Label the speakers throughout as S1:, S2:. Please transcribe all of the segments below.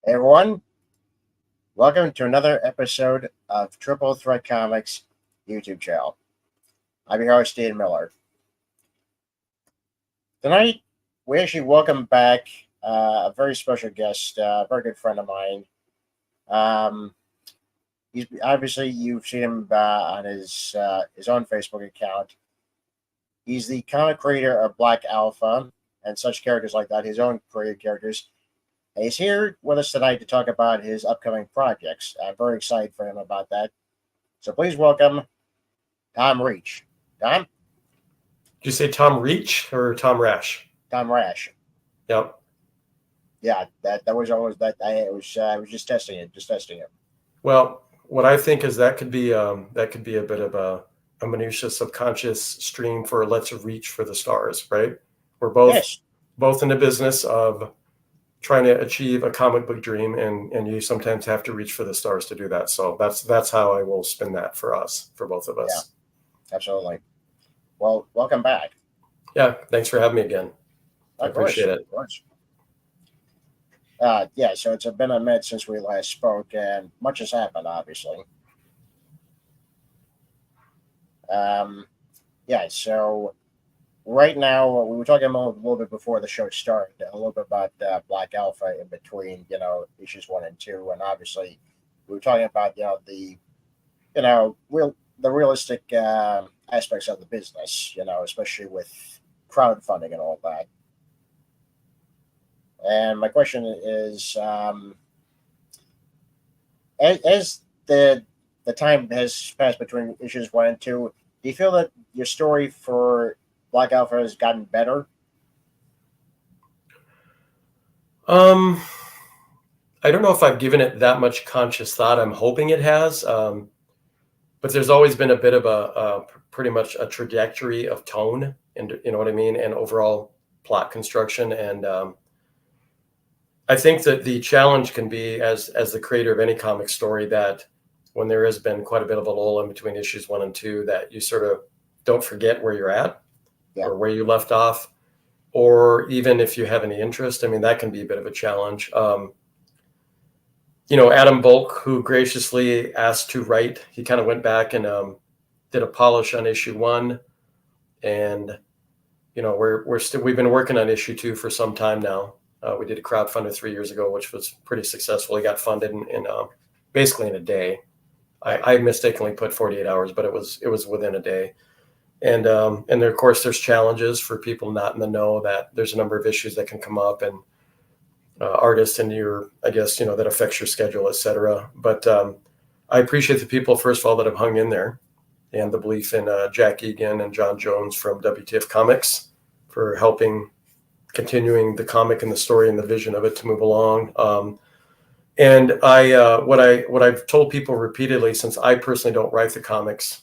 S1: Hey everyone, welcome to another episode of Triple Threat Comics YouTube channel. I'm your host, Dean Miller. Tonight, we actually welcome back a very special guest, a very good friend of mine. He's obviously you've seen him on his own Facebook account. He's the comic creator of Black Alpha and such characters like that, his own created characters. And he's here with us tonight to talk about his upcoming projects. I'm very excited for him about that. So please welcome Tom Rasch. Tom?
S2: Did you say Tom Reach or Tom Rasch?
S1: Tom Rasch.
S2: Yep.
S1: Yeah, that was always that. I was just testing it.
S2: Well, what I think is that could be a bit of a minutia subconscious stream for let's reach for the stars, right? We're both in the business of trying to achieve a comic book dream, and you sometimes have to reach for the stars to do that. So that's how I will spin that for us, for both of us.
S1: Yeah, absolutely. Well, welcome back.
S2: Yeah, thanks for having me again. I appreciate it.
S1: Of course. So it's been a minute since we last spoke, and much has happened, obviously. So right now, we were talking a little bit before the show started, a little bit about Black Alpha in between, issues 1 and 2, and obviously we were talking about, the realistic aspects of the business, especially with crowdfunding and all that. And my question is, as the time has passed between issues 1 and 2, do you feel that your story for Black Alpha has gotten better?
S2: I don't know if I've given it that much conscious thought. I'm hoping it has, but there's always been a bit of a pretty much a trajectory of tone, and you know what I mean, and overall plot construction. And I think that the challenge can be, as the creator of any comic story, that when there has been quite a bit of a lull in between issues 1 and 2, that you sort of don't forget where you're at. Yeah. Or where you left off, or even if you have any interest. I mean, that can be a bit of a challenge. Adam Bulk, who graciously asked to write, he kind of went back and did a polish on issue 1, and we've been working on issue 2 for some time now. We did a crowdfunder 3 years ago, which was pretty successful. He got funded in basically in a day. I mistakenly put 48 hours, but it was within a day. And there, of course, there's challenges for people not in the know, that there's a number of issues that can come up, and artists and that affects your schedule, etc. But I appreciate the people, first of all, that have hung in there, and the belief in Jack Egan and John Jones from WTF Comics for helping continuing the comic and the story and the vision of it to move along. And what I've told people repeatedly, since I personally don't write the comics,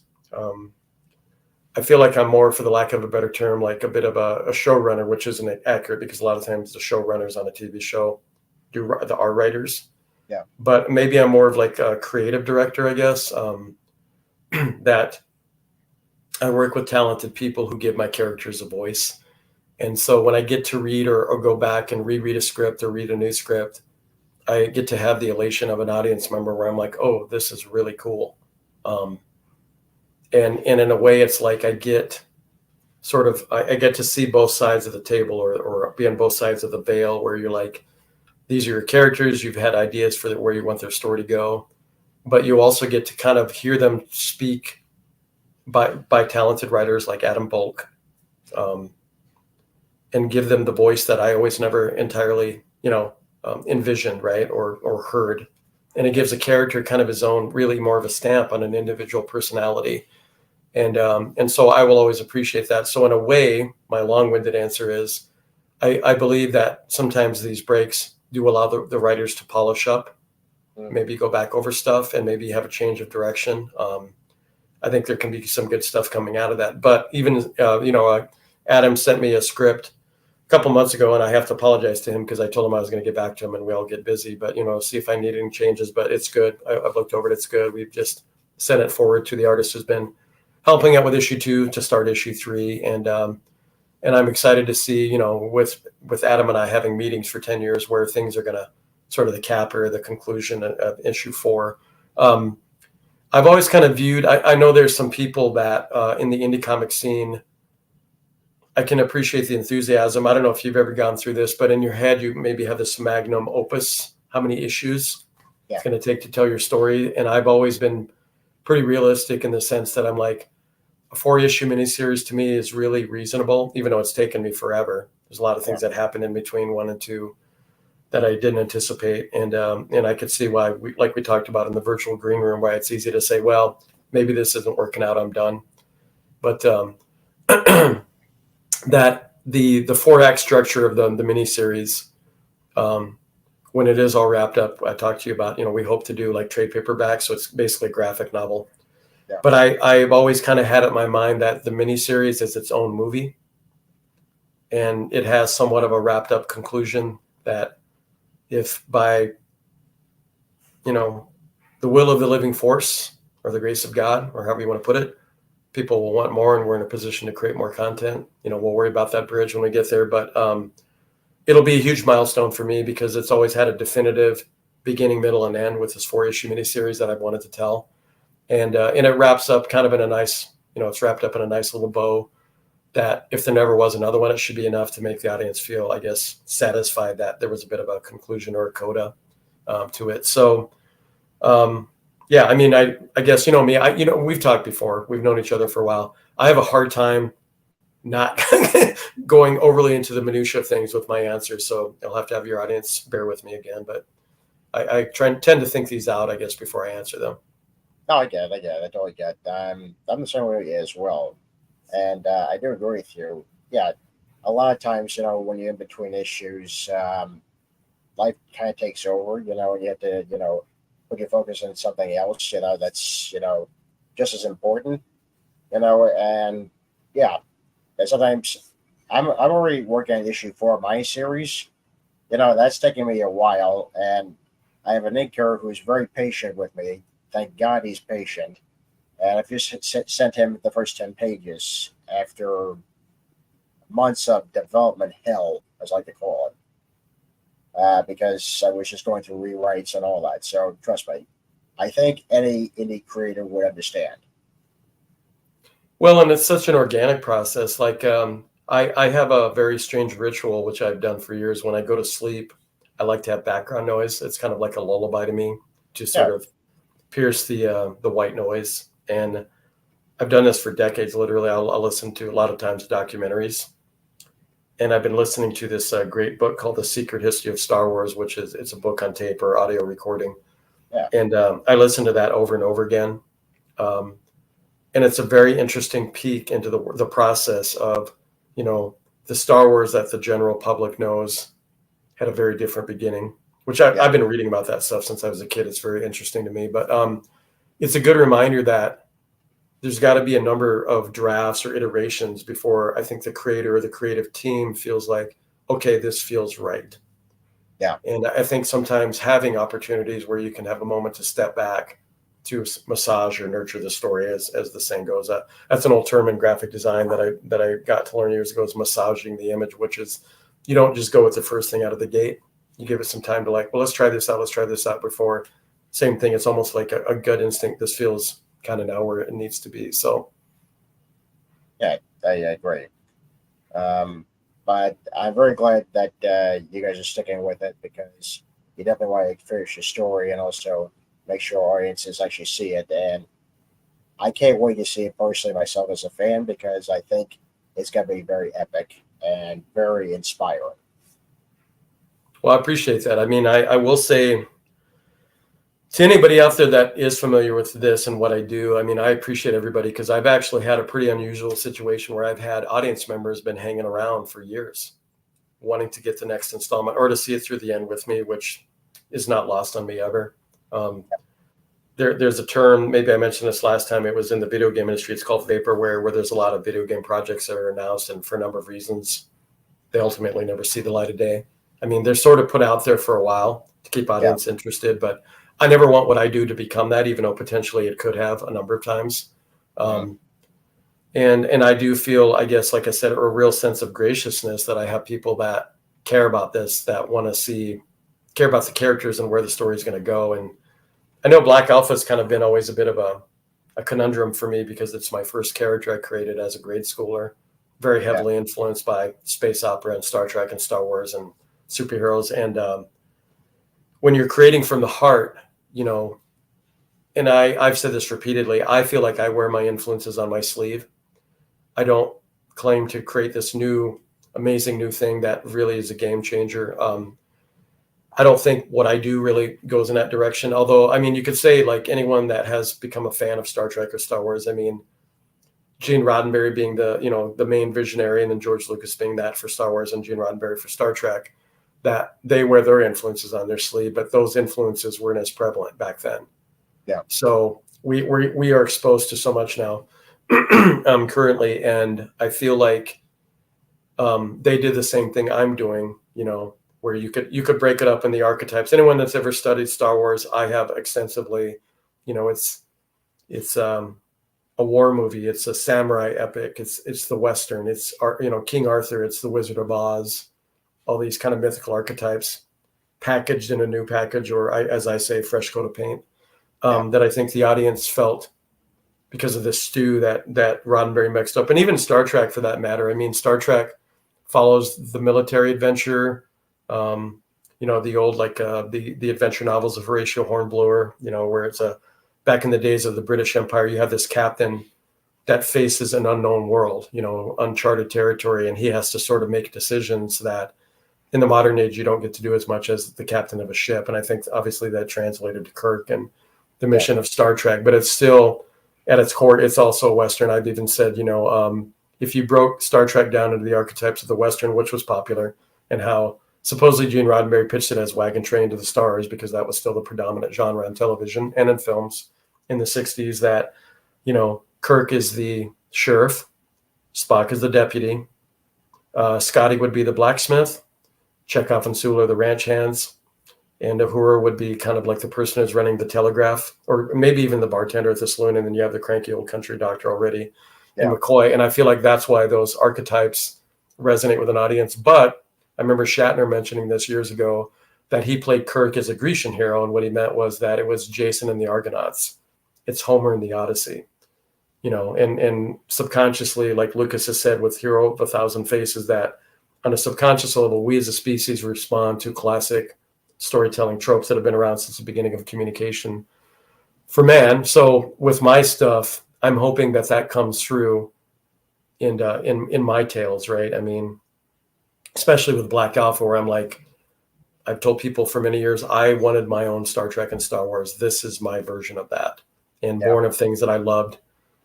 S2: I feel like I'm more, for the lack of a better term, like a bit of a showrunner, which isn't accurate, because a lot of times the showrunners on a TV show are writers.
S1: Yeah.
S2: But maybe I'm more of like a creative director, I guess, that I work with talented people who give my characters a voice. And so when I get to read or go back and reread a script or read a new script, I get to have the elation of an audience member where I'm like, oh, this is really cool. And in a way, it's like I get to see both sides of the table, or be on both sides of the veil, where you're like, these are your characters, you've had ideas for where you want their story to go, but you also get to kind of hear them speak by talented writers like Adam Bulk, and give them the voice that I always never entirely, envisioned, right, or heard. And it gives a character kind of his own, really more of a stamp on an individual personality. And so I will always appreciate that. So in a way, my long-winded answer is, I believe that sometimes these breaks do allow the writers to polish up, maybe go back over stuff, and maybe have a change of direction. I think there can be some good stuff coming out of that. But even, Adam sent me a script a couple months ago, and I have to apologize to him because I told him I was going to get back to him, and we all get busy. But, see if I need any changes. But it's good. I've looked over it. It's good. We've just sent it forward to the artist who's been helping out with issue 2 to start issue 3. And I'm excited to see, with Adam and I having meetings for 10 years where things are going to sort of the capper, the conclusion of issue 4. I've always kind of viewed, I know there's some people that in the indie comic scene, I can appreciate the enthusiasm. I don't know if you've ever gone through this, but in your head, you maybe have this magnum opus, how many issues it's going to take to tell your story. And I've always been pretty realistic in the sense that I'm like, a 4-issue miniseries to me is really reasonable, even though it's taken me forever. There's a lot of things that happen in between 1 and 2 that I didn't anticipate. And I could see why, like we talked about in the virtual green room, why it's easy to say, well, maybe this isn't working out, I'm done. But that the 4-act structure of the miniseries, when it is all wrapped up, I talked to you about, we hope to do like trade paperback. So it's basically a graphic novel. Yeah. But I've always kind of had it in my mind that the miniseries is its own movie. And it has somewhat of a wrapped up conclusion that if by, the will of the living force or the grace of God, or however you want to put it, people will want more and we're in a position to create more content. We'll worry about that bridge when we get there. But it'll be a huge milestone for me because it's always had a definitive beginning, middle, and end with this 4-issue miniseries that I've wanted to tell. And it wraps up kind of in a nice, it's wrapped up in a nice little bow that if there never was another one, it should be enough to make the audience feel, I guess, satisfied that there was a bit of a conclusion or a coda to it. So, yeah, I mean, I guess, me, we've talked before, we've known each other for a while. I have a hard time not going overly into the minutia of things with my answers. So I'll have to have your audience bear with me again, but I tend to think these out, I guess, before I answer them.
S1: No, I get it. I totally get it. I'm the same way as well. And I do agree with you. Yeah, a lot of times, when you're in between issues, life kind of takes over, and you have to, put your focus on something else, that's, just as important, and yeah. And sometimes I'm already working on issue 4 of my series. That's taking me a while, and I have an inker who's very patient with me. Thank God he's patient. And I've just sent him the first 10 pages after months of development hell, as I like to call it, because I was just going through rewrites and all that. So trust me, I think any indie creator would understand.
S2: Well, and it's such an organic process. Like I have a very strange ritual, which I've done for years. When I go to sleep, I like to have background noise. It's kind of like a lullaby to me to sort of pierce the white noise. And I've done this for decades. Literally, I'll listen to a lot of times documentaries. And I've been listening to this great book called The Secret History of Star Wars, which it's a book on tape or audio recording. Yeah. And I listen to that over and over again. And it's a very interesting peek into the process of, the Star Wars that the general public knows had a very different beginning, which I've been reading about that stuff since I was a kid. It's very interesting to me. But it's a good reminder that there's got to be a number of drafts or iterations before I think the creator or the creative team feels like, okay, this feels right. Yeah. And I think sometimes having opportunities where you can have a moment to step back to massage or nurture the story, as the saying goes. That's an old term in graphic design that I got to learn years ago, is massaging the image, which is you don't just go with the first thing out of the gate. You give it some time to let's try this out before. Same thing. It's almost like a gut instinct. This feels kind of now where it needs to be. So.
S1: Yeah, I agree. But I'm very glad that you guys are sticking with it, because you definitely want to finish your story and also make sure audiences actually see it. And I can't wait to see it personally myself as a fan, because I think it's going to be very epic and very inspiring.
S2: Well, I appreciate that. I mean, I will say to anybody out there that is familiar with this and what I do, I mean, I appreciate everybody, because I've actually had a pretty unusual situation where I've had audience members been hanging around for years, wanting to get the next installment or to see it through the end with me, which is not lost on me ever. There's a term, maybe I mentioned this last time, it was in the video game industry, it's called vaporware, where there's a lot of video game projects that are announced, and for a number of reasons, they ultimately never see the light of day. I mean, they're sort of put out there for a while to keep audience interested, but I never want what I do to become that, even though potentially it could have a number of times. And I do feel, I guess, like I said, a real sense of graciousness that I have people that care about this, that want to see care about the characters and where the story's going to go. And I know Black Alpha's kind of been always a bit of a conundrum for me because it's my first character I created as a grade schooler, very heavily influenced by space opera and Star Trek and Star Wars and superheroes. And when you're creating from the heart, you know, and I've said this repeatedly, I feel like I wear my influences on my sleeve. I don't claim to create this new, amazing new thing that really is a game changer. I don't think what I do really goes in that direction. Although, I mean, you could say like anyone that has become a fan of Star Trek or Star Wars, I mean, Gene Roddenberry being the, you know, the main visionary, and then George Lucas being that for Star Wars and Gene Roddenberry for Star Trek, that they wear their influences on their sleeve, but those influences weren't as prevalent back then.
S1: Yeah.
S2: So we are exposed to so much now currently. And I feel like they did the same thing I'm doing, you know, where you could break it up in the archetypes. Anyone that's ever studied Star Wars, I have extensively, you know, it's a war movie, it's a samurai epic, it's the Western, it's, you know, King Arthur, it's the Wizard of Oz, all these kind of mythical archetypes packaged in a new package, or as I say, fresh coat of paint, that I think the audience felt because of this stew that Roddenberry mixed up. And even Star Trek for that matter. I mean, Star Trek follows the military adventure, you know, the old, like the adventure novels of Horatio Hornblower, you know, where it's back in the days of the British Empire, you have this captain that faces an unknown world, you know, uncharted territory, and he has to sort of make decisions that in the modern age you don't get to do as much as the captain of a ship. And I think obviously that translated to Kirk and the mission of Star Trek, but it's still at its core, it's also a Western. I've even said, you know, if you broke Star Trek down into the archetypes of the Western, which was popular, and how supposedly Gene Roddenberry pitched it as Wagon Train to the Stars, because that was still the predominant genre in television and in films in the 60s, that, you know, Kirk is the sheriff, Spock is the deputy, Scotty would be the blacksmith, Chekhov and Sulu are the ranch hands, and Uhura would be kind of like the person who's running the telegraph, or maybe even the bartender at the saloon, and then you have the cranky old country doctor already, and McCoy. And I feel like that's why those archetypes resonate with an audience. But I remember Shatner mentioning this years ago, that he played Kirk as a Grecian hero, and what he meant was that it was Jason and the Argonauts. It's Homer in the Odyssey, you know, and subconsciously, like Lucas has said with Hero of a Thousand Faces, that on a subconscious level, we as a species respond to classic storytelling tropes that have been around since the beginning of communication for man. So with my stuff, I'm hoping that comes through in my tales, right? I mean, especially with Black Alpha, where I'm like, I've told people for many years, I wanted my own Star Trek and Star Wars. This is my version of that. And born of things that I loved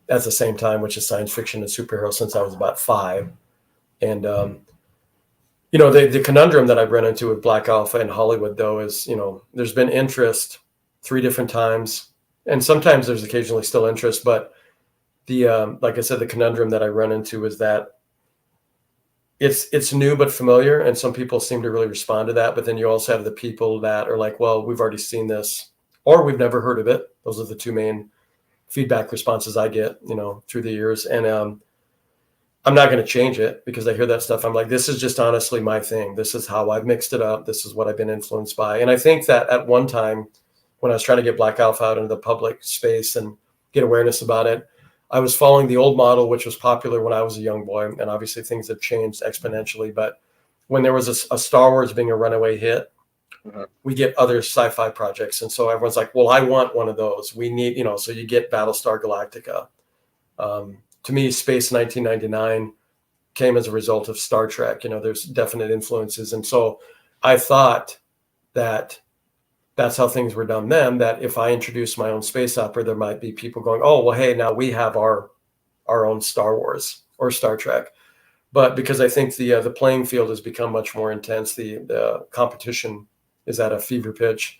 S2: at the same time, which is science fiction and superhero, since I was about 5. And, you know, the conundrum that I've run into with Black Alpha in Hollywood, though, is, you know, there's been interest 3 different times, and sometimes there's occasionally still interest, but the, like I said, the conundrum that I run into is that it's new but familiar, and some people seem to really respond to that. But then you also have the people that are like, well, we've already seen this, or we've never heard of it. Those are the 2 main feedback responses I get, you know, through the years. And I'm not going to change it, because I hear that stuff. I'm like, this is just honestly my thing. This is how I've mixed it up. This is what I've been influenced by. And I think that at one time, when I was trying to get Black Alpha out into the public space and get awareness about it, I was following the old model, which was popular when I was a young boy. And obviously things have changed exponentially. But when there was a Star Wars being a runaway hit, we get other sci-fi projects. And so everyone's like, well, I want one of those. We need, you know, so you get Battlestar Galactica. To me, Space 1999 came as a result of Star Trek. You know, there's definite influences. And so I thought that that's how things were done then, that if I introduced my own space opera, there might be people going, oh, well, hey, now we have our own Star Wars or Star Trek. But because I think the playing field has become much more intense, the competition is at a fever pitch,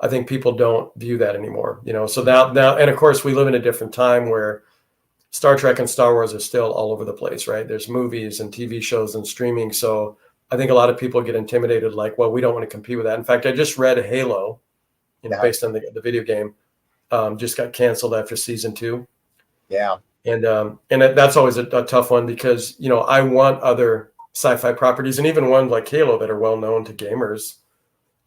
S2: I think people don't view that anymore. You know, so now, and of course, we live in a different time where Star Trek and Star Wars are still all over the place, right? There's movies and TV shows and streaming. So I think a lot of people get intimidated, like, well, we don't want to compete with that. In fact, I just read Halo, you know, based on the video game, just got canceled after season 2.
S1: Yeah.
S2: And that's always a tough one, because, you know, I want other sci-fi properties, and even ones like Halo that are well known to gamers.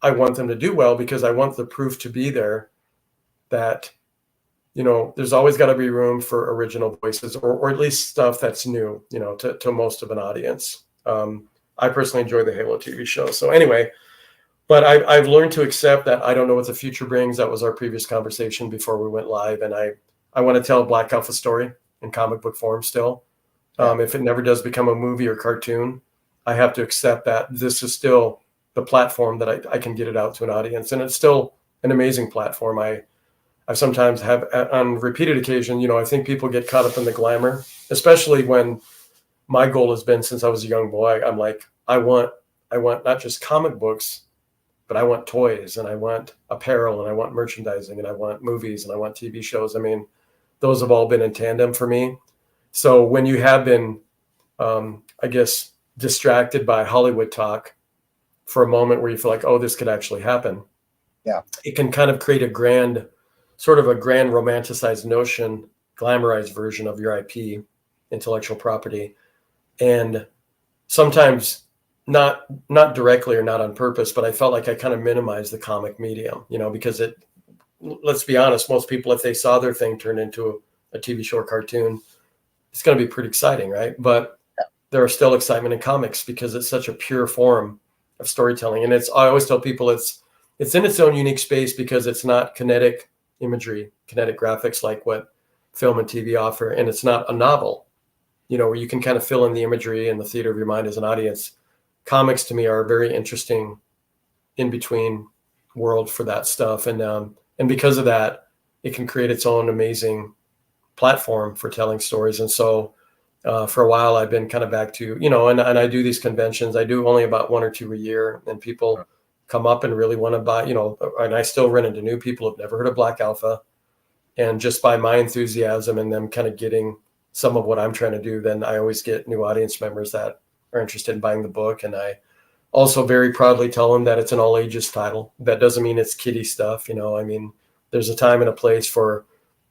S2: I want them to do well because I want the proof to be there that, there's always got to be room for original voices or at least stuff that's new, to most of an audience. I personally enjoy the Halo TV show. So anyway, but I've learned to accept that I don't know what the future brings. That was our previous conversation before we went live. And I want to tell a Black Alpha story in comic book form still. If it never does become a movie or cartoon, I have to accept that this is still the platform that I can get it out to an audience. And it's still an amazing platform. I sometimes have, on repeated occasion, I think people get caught up in the glamour, especially when my goal has been since I was a young boy. I'm like, I want not just comic books, but I want toys and I want apparel and I want merchandising and I want movies and I want TV shows. I mean, those have all been in tandem for me. So when you have been, I guess, distracted by Hollywood talk for a moment where you feel like, oh, this could actually happen.
S1: Yeah.
S2: It can kind of create a grand romanticized notion, glamorized version of your IP, intellectual property. And sometimes not directly or not on purpose, but I felt like I kind of minimized the comic medium, because let's be honest, most people, if they saw their thing turn into a TV show or cartoon, it's going to be pretty exciting, right? But there are still excitement in comics because it's such a pure form of storytelling. And I always tell people it's in its own unique space because it's not kinetic imagery, kinetic graphics like what film and TV offer. And it's not a novel, where you can kind of fill in the imagery and the theater of your mind as an audience. Comics to me are a very interesting in-between world for that stuff. And because of that, it can create its own amazing platform for telling stories. And so for a while, I've been kind of back to, and I do these conventions. I do only about 1 or 2 a year, and people come up and really want to buy, and I still run into new people who've never heard of Black Alpha. And just by my enthusiasm and them kind of getting some of what I'm trying to do, then I always get new audience members that are interested in buying the book. And I also very proudly tell them that it's an all ages title. That doesn't mean it's kiddie stuff. I mean, there's a time and a place for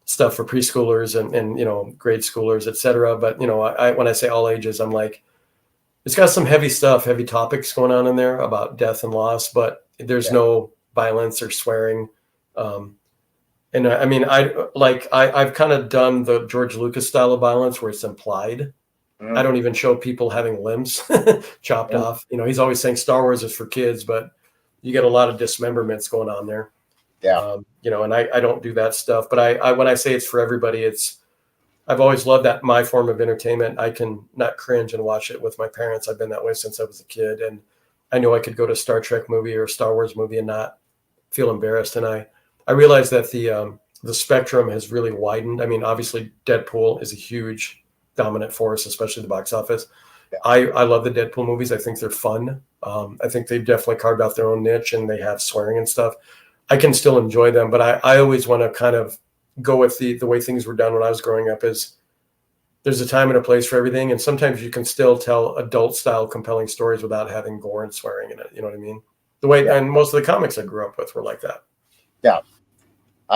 S2: stuff for preschoolers and grade schoolers, et cetera. But, when I say all ages, I'm like, it's got some heavy stuff, heavy topics going on in there about death and loss, but there's no violence or swearing. And I mean, I've kind of done the George Lucas style of violence where it's implied. I don't even show people having limbs chopped off. He's always saying Star Wars is for kids, but you get a lot of dismemberments going on there.
S1: Yeah.
S2: And I don't do that stuff, but I when I say it's for everybody, I've always loved that my form of entertainment. I can not cringe and watch it with my parents. I've been that way since I was a kid. And I know I could go to a Star Trek movie or a Star Wars movie and not feel embarrassed. And I realized that the spectrum has really widened. I mean, obviously Deadpool is a huge dominant force, especially the box office. Yeah. I love the Deadpool movies. I think they're fun. I think they've definitely carved out their own niche and they have swearing and stuff. I can still enjoy them, but I always want to kind of go with the way things were done when I was growing up. Is there's a time and a place for everything, and sometimes you can still tell adult style compelling stories without having gore and swearing in it. You know what I mean? And most of the comics I grew up with were like that.
S1: Yeah,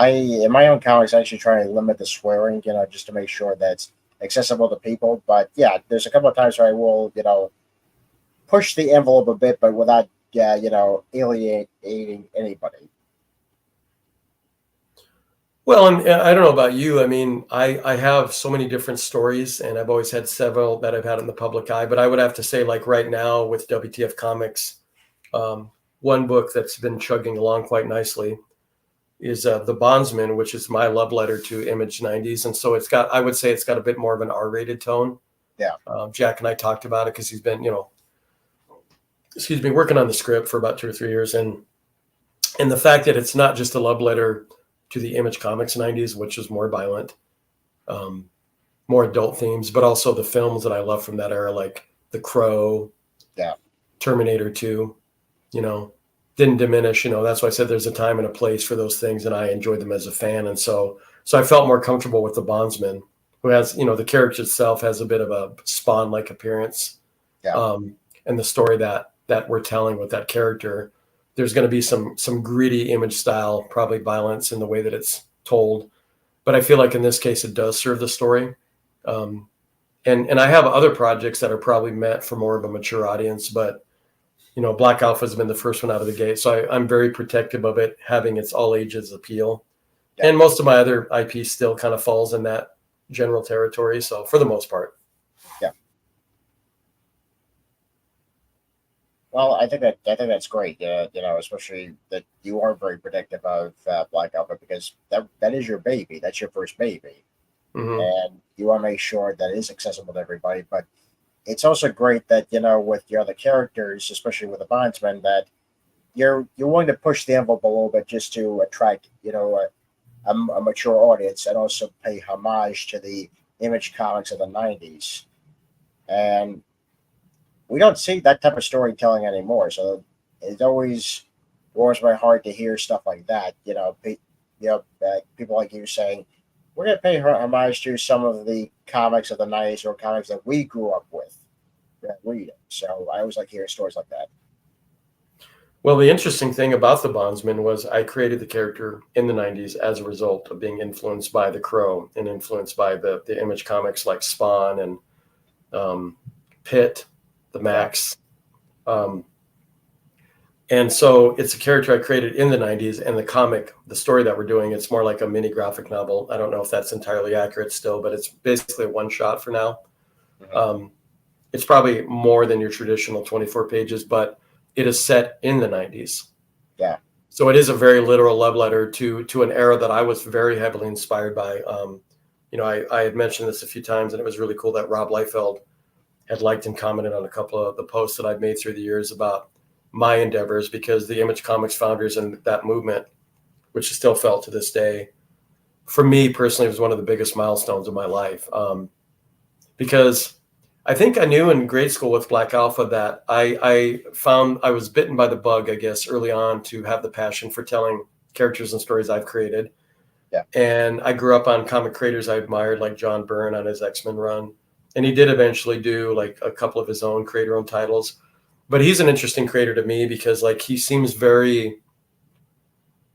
S1: in my own comics, I actually try to limit the swearing, just to make sure that's accessible to people. But yeah, there's a couple of times where I will, push the envelope a bit, but without, alienating anybody.
S2: Well, and I don't know about you. I mean, I have so many different stories, and I've always had several that I've had in the public eye. But I would have to say, like right now with WTF Comics, one book that's been chugging along quite nicely is The Bondsman, which is my love letter to Image 90s. And so I would say it's got a bit more of an R-rated tone.
S1: Yeah.
S2: Jack and I talked about it because he's been, working on the script for about 2 or 3 years. And the fact that it's not just a love letter to the Image Comics 90s, which is more violent, more adult themes, but also the films that I love from that era, like The Crow, Terminator 2, didn't diminish, that's why I said there's a time and a place for those things, and I enjoyed them as a fan. And so I felt more comfortable with the Bondsman, who has, the character itself has a bit of a Spawn-like appearance. Yeah. And the story that we're telling with that character, there's going to be some gritty Image style, probably violence in the way that it's told. But I feel like in this case, it does serve the story. And I have other projects that are probably meant for more of a mature audience, but Black Alpha's been the first one out of the gate. So I'm very protective of it having its all ages appeal. Yeah. And most of my other IP still kind of falls in that general territory. So for the most part.
S1: Yeah. Well, I think that's great. Especially that you are very protective of Black Alpha, because that is your baby. That's your first baby, and you want to make sure that it is accessible to everybody. But it's also great that with your other characters, especially with the Bondsman, that you're willing to push the envelope a little bit just to attract a mature audience, and also pay homage to the Image comics of the '90s. And we don't see that type of storytelling anymore. So it always warms my heart to hear stuff like that. People like you saying, we're going to pay homage to some of the comics of the '90s, or comics that we grew up with reading. So I always like hearing stories like that.
S2: Well, the interesting thing about the Bondsman was I created the character in the '90s as a result of being influenced by The Crow and influenced by the Image comics like Spawn and Pitt, the Max. And so it's a character I created in the '90s, and the story that we're doing, it's more like a mini graphic novel. I don't know if that's entirely accurate still, but it's basically a one shot for now. It's probably more than your traditional 24 pages, but it is set in the '90s.
S1: Yeah.
S2: So it is a very literal love letter to an era that I was very heavily inspired by. I had mentioned this a few times, and it was really cool that Rob Liefeld had liked and commented on a couple of the posts that I've made through the years about my endeavors, because the Image Comics founders and that movement, which is still felt to this day, for me personally, was one of the biggest milestones of my life. Because I think I knew in grade school with Black Alpha that I found I was bitten by the bug, I guess, early on, to have the passion for telling characters and stories I've created.
S1: Yeah.
S2: And I grew up on comic creators I admired, like John Byrne on his X-Men run. And he did eventually do like a couple of his own creator-owned titles. But he's an interesting creator to me because he seems very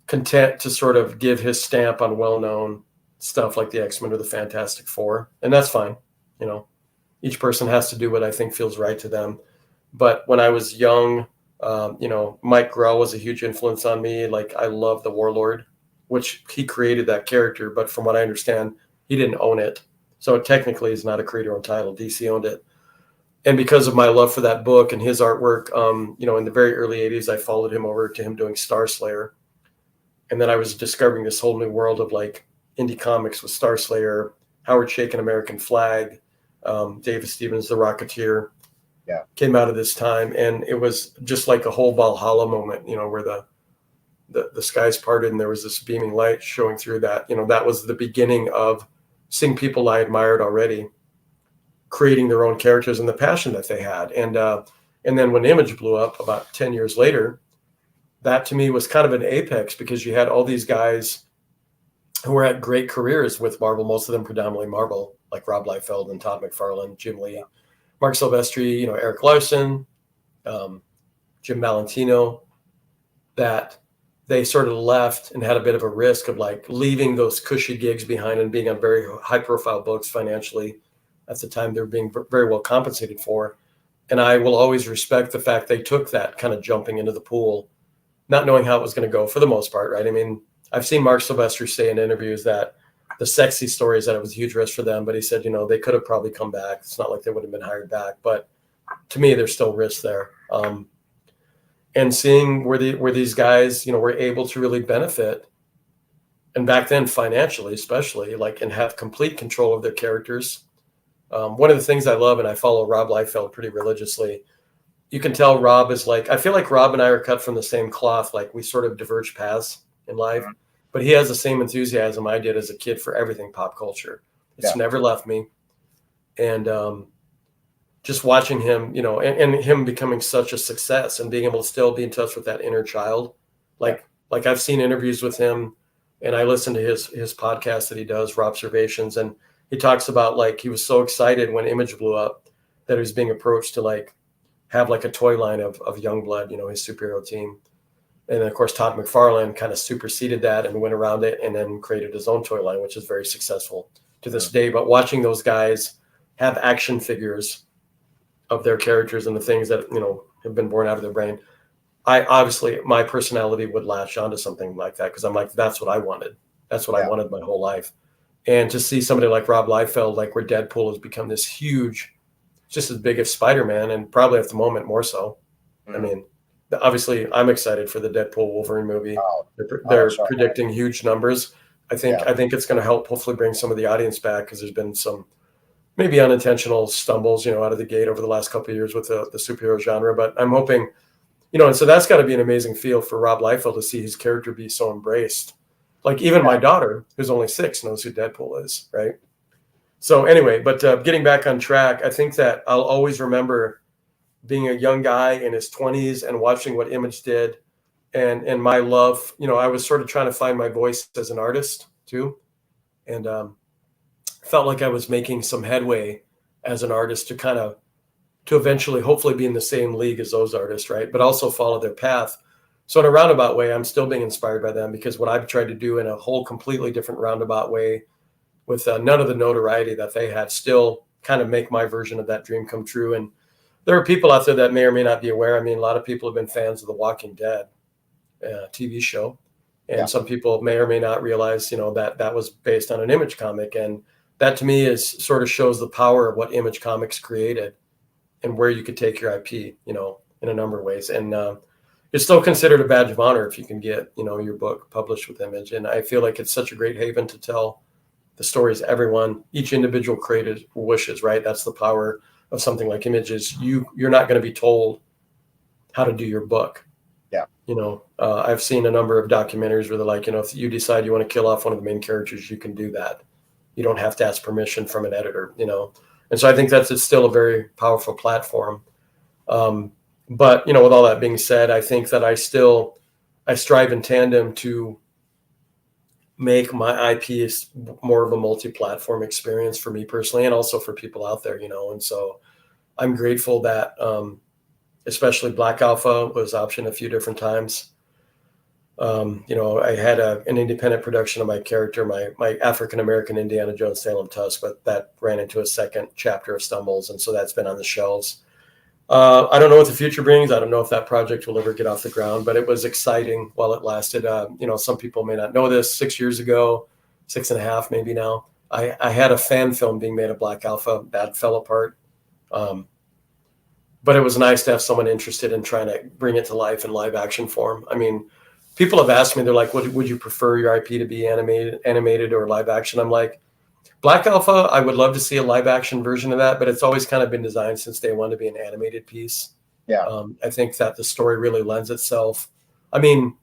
S2: content to sort of give his stamp on well-known stuff like the X-Men or the Fantastic Four. And that's fine. Each person has to do what I think feels right to them. But when I was young, Mike Grell was a huge influence on me. Like, I love the Warlord, which he created that character. But from what I understand, he didn't own it. So it technically is not a creator-owned title. DC owned it. And because of my love for that book and his artwork, in the very early 80s, I followed him over to him doing Star Slayer. And then I was discovering this whole new world of indie comics with Star Slayer, Howard Chaykin, American Flag, David Stevens, The Rocketeer, came out of this time. And it was just like a whole Valhalla moment, where the skies parted and there was this beaming light showing through that. That was the beginning of seeing people I admired already creating their own characters and the passion that they had. And then when Image blew up about 10 years later, that to me was kind of an apex, because you had all these guys who were at great careers with Marvel, most of them predominantly Marvel, like Rob Liefeld and Todd McFarlane, Jim Lee, Mark Silvestri, Eric Larson, Jim Valentino, that they sort of left and had a bit of a risk of leaving those cushy gigs behind and being on very high profile books financially. At the time, they were being very well compensated for. And I will always respect the fact they took that kind of jumping into the pool, not knowing how it was going to go for the most part, right? I mean, I've seen Mark Silvestri say in interviews that the sexy stories, that it was a huge risk for them, but he said, they could have probably come back. It's not like they would have been hired back, but to me, there's still risk there. And seeing where these guys, were able to really benefit, and back then financially, especially, and have complete control of their characters. One of the things I love, and I follow Rob Liefeld pretty religiously, you can tell Rob is I feel like Rob and I are cut from the same cloth. We sort of diverge paths in life, but he has the same enthusiasm I did as a kid for everything pop culture. It's never left me. And just watching him, and him becoming such a success and being able to still be in touch with that inner child. I've seen interviews with him, and I listen to his podcast that he does, Robservations, and he talks about he was so excited when Image blew up that he was being approached to have a toy line of Youngblood, his superhero team. And then of course, Todd McFarlane kind of superseded that and went around it and then created his own toy line, which is very successful to this day. But watching those guys have action figures of their characters and the things that, have been born out of their brain. I obviously, my personality would latch onto something like that because I'm like, that's what I wanted. That's what I wanted my whole life. And to see somebody like Rob Liefeld, like where Deadpool has become this huge, just as big as Spider-Man, and probably at the moment more so. I mean, obviously, I'm excited for the Deadpool Wolverine movie. They're predicting huge numbers. I think it's going to help hopefully bring some of the audience back because there's been some maybe unintentional stumbles, you know, out of the gate over the last couple of years with the superhero genre. But I'm hoping, you know, and so that's got to be an amazing feel for Rob Liefeld to see his character be so embraced. Like even my daughter, who's only 6, knows who Deadpool is, right? So anyway, but getting back on track, I think that I'll always remember being a young guy in his 20s and watching what Image did, and my love. You know, I was sort of trying to find my voice as an artist too, and felt like I was making some headway as an artist to eventually hopefully be in the same league as those artists, right? But also follow their path. So in a roundabout way, I'm still being inspired by them because what I've tried to do in a whole completely different roundabout way with none of the notoriety that they had, still kind of make my version of that dream come true. And there are people out there that may or may not be aware. I mean, a lot of people have been fans of The Walking Dead TV show. And some people may or may not realize, you know, that that was based on an Image comic. And that to me is sort of shows the power of what Image Comics created and where you could take your IP, you know, in a number of ways. And it's still considered a badge of honor if you can get, you know, your book published with Image. And I feel like it's such a great haven to tell the stories each individual creator wishes, right? That's the power of something like Images. You're not going to be told how to do your book.
S1: Yeah.
S2: You know, I've seen a number of documentaries where they're like, you know, if you decide you want to kill off one of the main characters, you can do that. You don't have to ask permission from an editor, you know? And so I think it's still a very powerful platform. But, you know, with all that being said, I think that I strive in tandem to make my IP more of a multi-platform experience for me personally, and also for people out there, you know? And so I'm grateful that, especially Black Alpha was optioned a few different times. You know, I had an independent production of my character, my African-American Indiana Jones Salem Tusk, but that ran into a second chapter of Stumbles. And so that's been on the shelves. I don't know what the future brings. I don't know if that project will ever get off the ground, but it was exciting while it lasted. You know, some people may not know this. 6 years ago, 6.5 maybe now, I had a fan film being made of Black Alpha that fell apart. But it was nice to have someone interested in trying to bring it to life in live action form. I mean, people have asked me, they're like, would you prefer your IP to be animated or live action? I'm like, Black Alpha, I would love to see a live action version of that, but it's always kind of been designed since day one to be an animated piece.
S1: Yeah.
S2: I think that the story really lends itself. I mean,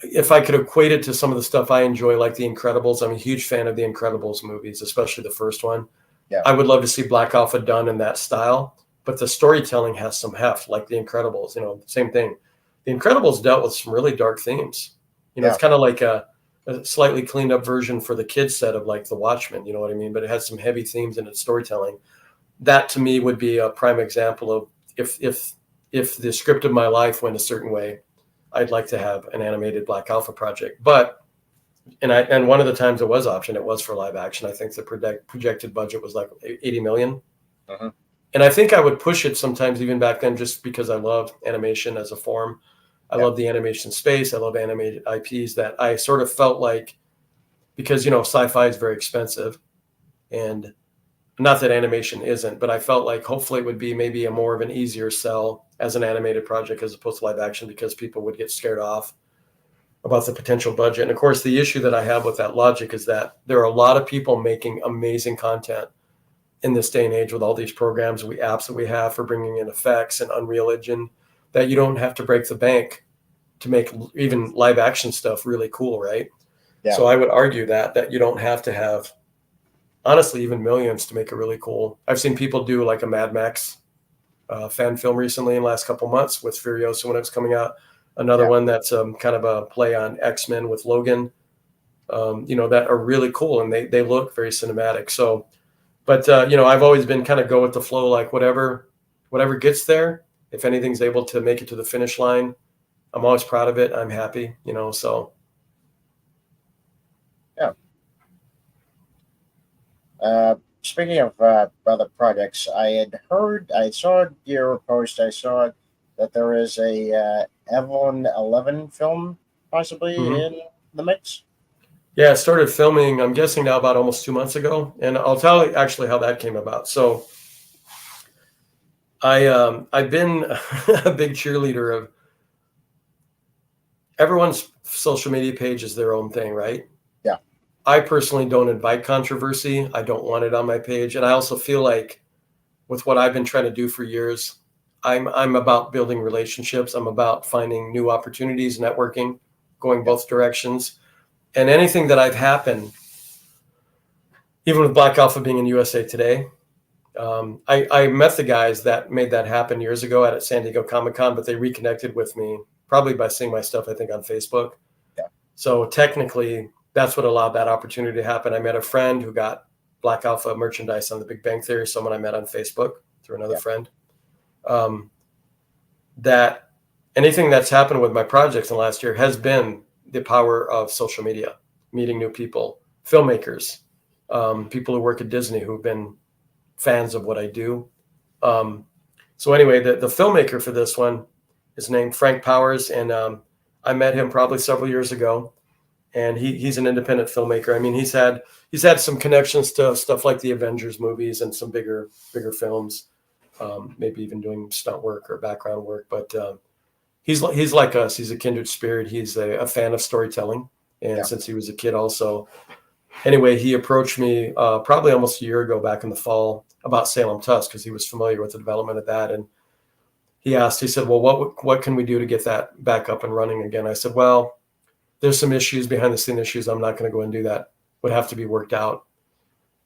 S2: if I could equate it to some of the stuff I enjoy, like The Incredibles, I'm a huge fan of the Incredibles movies, especially the first one.
S1: Yeah.
S2: I would love to see Black Alpha done in that style, but the storytelling has some heft, like The Incredibles, you know, same thing. The Incredibles dealt with some really dark themes. You know, it's kind of like a slightly cleaned up version for the kids set of like The Watchmen, you know what I mean? But it has some heavy themes in its storytelling. That to me would be a prime example of if the script of my life went a certain way, I'd like to have an animated Black Alpha project. But and one of the times it was optioned, it was for live action. I think the projected budget was like 80 million.
S1: Uh-huh.
S2: And I think I would push it sometimes even back then just because I love animation as a form. I love the animation space. I love animated IPs that I sort of felt like, because, you know, sci-fi is very expensive, and not that animation isn't, but I felt like hopefully it would be maybe a more of an easier sell as an animated project as opposed to live action, because people would get scared off about the potential budget. And of course, the issue that I have with that logic is that there are a lot of people making amazing content in this day and age with all these programs, apps that we have for bringing in effects and Unreal Engine, that you don't have to break the bank to make even live action stuff really cool, right? Yeah. So I would argue that you don't have to have, honestly, even millions to make it really cool. I've seen people do like a Mad Max fan film recently in the last couple months with Furiosa when it was coming out. Another one that's kind of a play on X-Men with Logan, you know, that are really cool, and they look very cinematic. So, but, you know, I've always been kind of go with the flow, like whatever gets there. If anything's able to make it to the finish line, I'm always proud of it. I'm happy, you know, so.
S1: Yeah. Speaking of other projects, I saw your post. I saw that there is a Evelyn 11 film possibly in the mix?
S2: Yeah, I started filming, I'm guessing now about almost 2 months ago. And I'll tell you actually how that came about. So I've been a big cheerleader of everyone's social media page is their own thing, right?
S1: Yeah.
S2: I personally don't invite controversy. I don't want it on my page. And I also feel like with what I've been trying to do for years, I'm about building relationships. I'm about finding new opportunities, networking, going both directions. And anything that I've happened, even with Black Alpha being in USA Today, I met the guys that made that happen years ago at San Diego Comic Con, but they reconnected with me probably by seeing my stuff, I think, on Facebook.
S1: Yeah.
S2: So technically, that's what allowed that opportunity to happen. I met a friend who got Black Alpha merchandise on the Big Bang Theory, someone I met on Facebook through another friend. That anything that's happened with my projects in the last year has been the power of social media, meeting new people, filmmakers, people who work at Disney who've been fans of what I do. So anyway, the filmmaker for this one is named Frank Powers, and I met him probably several years ago, and he's an independent filmmaker. I mean, he's had some connections to stuff like the Avengers movies and some bigger films, maybe even doing stunt work or background work. But he's like us. He's a kindred spirit. He's a fan of storytelling, and since he was a kid also. Anyway, he approached me probably almost a year ago back in the fall about Salem Tusk because he was familiar with the development of that. And he said, well, what can we do to get that back up and running again? I said, well, there's some issues, behind the scene issues. I'm not going to go and do that. Would have to be worked out.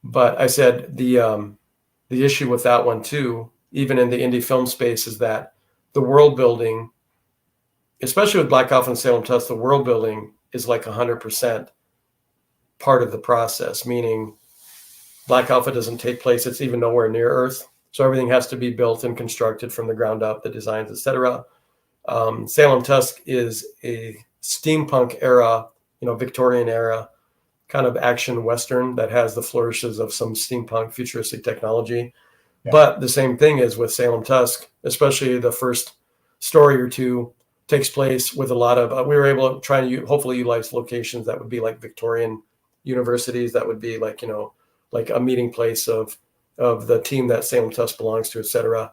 S2: But I said the issue with that one too, even in the indie film space, is that the world building, especially with Black Alpha and Salem Tusk, the world building is like 100% part of the process, meaning Black Alpha doesn't take place. It's even nowhere near Earth. So everything has to be built and constructed from the ground up, the designs, etc. Salem Tusk is a steampunk era, Victorian era kind of action Western that has the flourishes of some steampunk futuristic technology. Yeah. But the same thing is with Salem Tusk, especially the first story or two takes place with a lot of, we were able to try and hopefully utilize locations that would be like Victorian universities, that would be like, like a meeting place of the team that Salem Tusk belongs to, et cetera.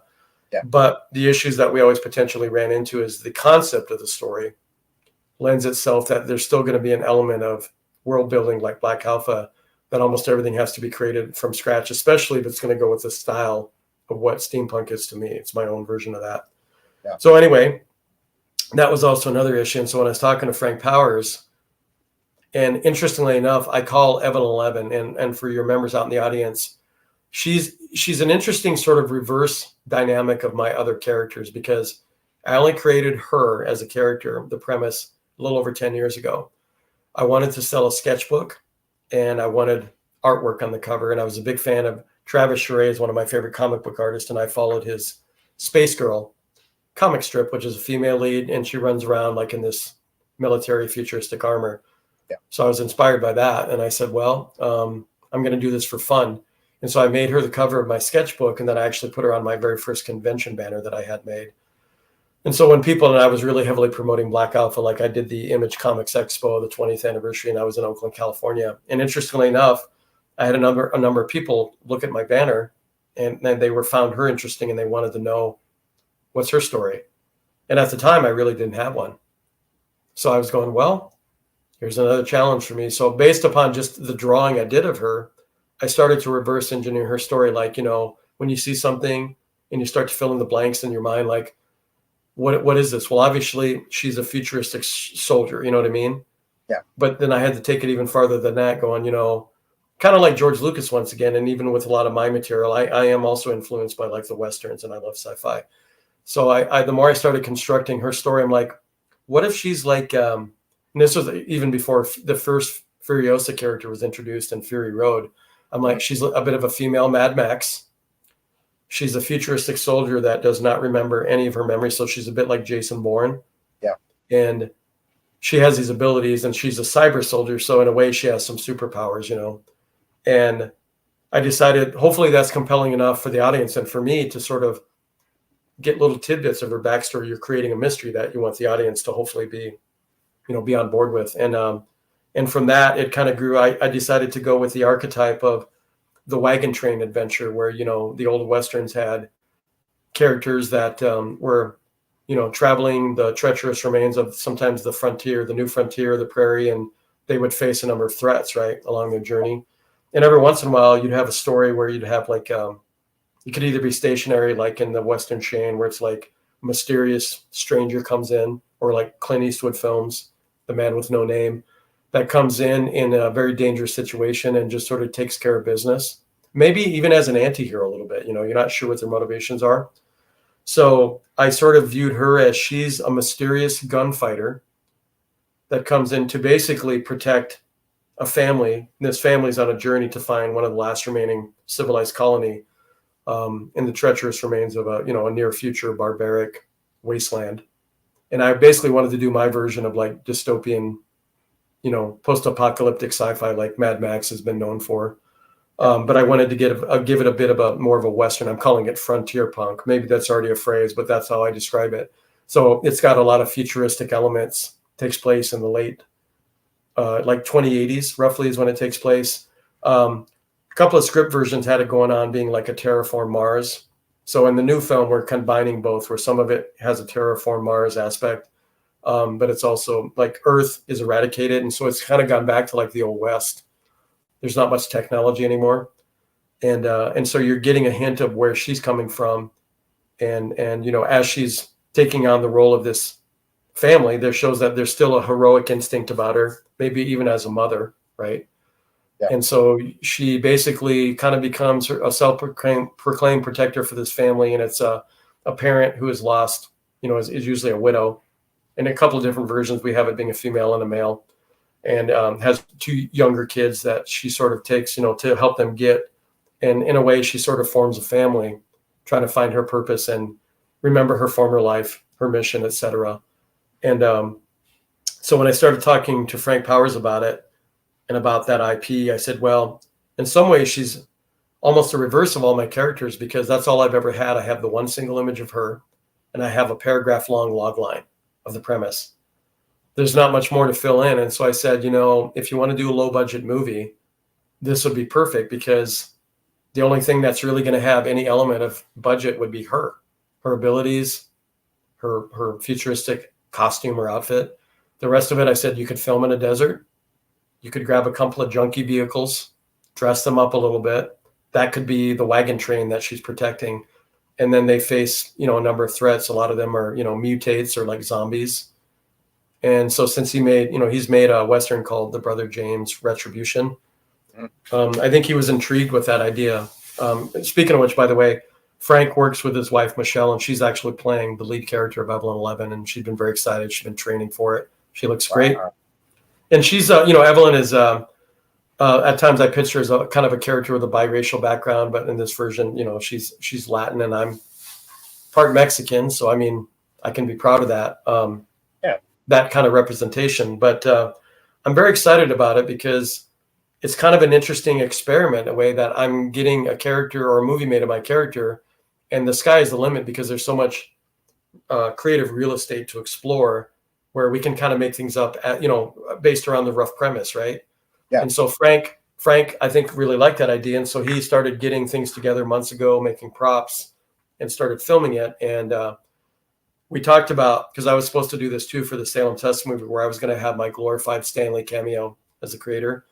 S1: Yeah.
S2: But the issues that we always potentially ran into is the concept of the story lends itself that there's still going to be an element of world building like Black Alpha, that almost everything has to be created from scratch, especially if it's going to go with the style of what steampunk is to me. It's my own version of that.
S1: Yeah.
S2: So anyway, that was also another issue. And so when I was talking to Frank Powers, and interestingly enough, I call Evan 11, and for your members out in the audience, she's an interesting sort of reverse dynamic of my other characters, because I only created her as a character, the premise, a little over 10 years ago. I wanted to sell a sketchbook, and I wanted artwork on the cover, and I was a big fan of Travis Charest, is one of my favorite comic book artists, and I followed his Space Girl comic strip, which is a female lead, and she runs around like in this military futuristic armor.
S1: Yeah.
S2: So I was inspired by that, and I said, well, I'm going to do this for fun. And so I made her the cover of my sketchbook, and then I actually put her on my very first convention banner that I had made. And so when people, and I was really heavily promoting Black Alpha, like I did the Image Comics Expo, the 20th anniversary, and I was in Oakland, California. And interestingly enough, I had a number of people look at my banner, and they found her interesting, and they wanted to know, what's her story? And at the time, I really didn't have one. So I was going, well, here's another challenge for me. So based upon just the drawing I did of her, I started to reverse engineer her story. Like, when you see something and you start to fill in the blanks in your mind, like, what is this? Well, obviously she's a futuristic soldier, you know what I mean?
S1: Yeah.
S2: But then I had to take it even farther than that, going, kind of like George Lucas once again. And even with a lot of my material, I am also influenced by like the Westerns, and I love sci-fi. So I the more I started constructing her story, I'm like, what if she's like, and this was even before the first Furiosa character was introduced in Fury Road. I'm like, she's a bit of a female Mad Max. She's a futuristic soldier that does not remember any of her memories. So she's a bit like Jason Bourne.
S1: Yeah.
S2: And she has these abilities, and she's a cyber soldier. So in a way, she has some superpowers, And I decided, hopefully that's compelling enough for the audience and for me to sort of get little tidbits of her backstory, you're creating a mystery that you want the audience to hopefully be on board with. And from that, it kind of grew. I decided to go with the archetype of the wagon train adventure, where, the old Westerns had characters that were, traveling the treacherous remains of sometimes the frontier, the new frontier, the prairie, and they would face a number of threats, right, along their journey. And every once in a while, you'd have a story where you'd have like, you could either be stationary, like in the Western chain, where it's like a mysterious stranger comes in, or like Clint Eastwood films, The Man with No Name, that comes in a very dangerous situation and just sort of takes care of business. Maybe even as an anti-hero a little bit, you're not sure what their motivations are. So I sort of viewed her as she's a mysterious gunfighter that comes in to basically protect a family. This family's on a journey to find one of the last remaining civilized colony in the treacherous remains of a near future barbaric wasteland. And I basically wanted to do my version of like dystopian, post-apocalyptic sci-fi like Mad Max has been known for. But I wanted to give it a bit of more of a Western. I'm calling it frontier punk. Maybe that's already a phrase, but that's how I describe it. So it's got a lot of futuristic elements. Takes place in the late, like 2080s, roughly is when it takes place. A couple of script versions had it going on being like a terraform Mars. So in the new film, we're combining both, where some of it has a terraform Mars aspect, but it's also like Earth is eradicated. And so it's kind of gone back to like the old West. There's not much technology anymore. And so you're getting a hint of where she's coming from. And as she's taking on the role of this family, there shows that there's still a heroic instinct about her, maybe even as a mother, right? Yeah. And so she basically kind of becomes a self-proclaimed protector for this family. And it's a parent who is lost, is usually a widow. In a couple of different versions, we have it being a female and a male, and has two younger kids that she sort of takes, to help them get. And in a way, she sort of forms a family, trying to find her purpose and remember her former life, her mission, etc. And so when I started talking to Frank Powers about it and about that IP, I said, well, in some ways, she's almost a reverse of all my characters, because that's all I've ever had. I have the one single image of her, and I have a paragraph long log line of the premise. There's not much more to fill in. And so I said, if you want to do a low budget movie, this would be perfect, because the only thing that's really going to have any element of budget would be her abilities, her futuristic costume or outfit. The rest of it, I said, you could film in a desert. You could grab a couple of junky vehicles, dress them up a little bit. That could be the wagon train that she's protecting. And then they face, a number of threats. A lot of them are, mutates or like zombies. And so since he's made a Western called The Brother James Retribution, I think he was intrigued with that idea. Speaking of which, by the way, Frank works with his wife, Michelle, and she's actually playing the lead character of Evelyn 11, and she's been very excited. She's been training for it. She looks great. Wow. And she's, Evelyn is, at times I pitched her as a kind of a character with a biracial background, but in this version, she's Latin and I'm part Mexican. So, I can be proud of that, that kind of representation. But I'm very excited about it, because it's kind of an interesting experiment, a way that I'm getting a character or a movie made of my character, and the sky is the limit, because there's so much creative real estate to explore, where we can kind of make things up at, based around the rough premise, right? Yeah. And so Frank, I think, really liked that idea. And so he started getting things together months ago, making props, and started filming it. And we talked about, because I was supposed to do this too for the Salem Test movie, where I was going to have my glorified Stanley cameo as a creator.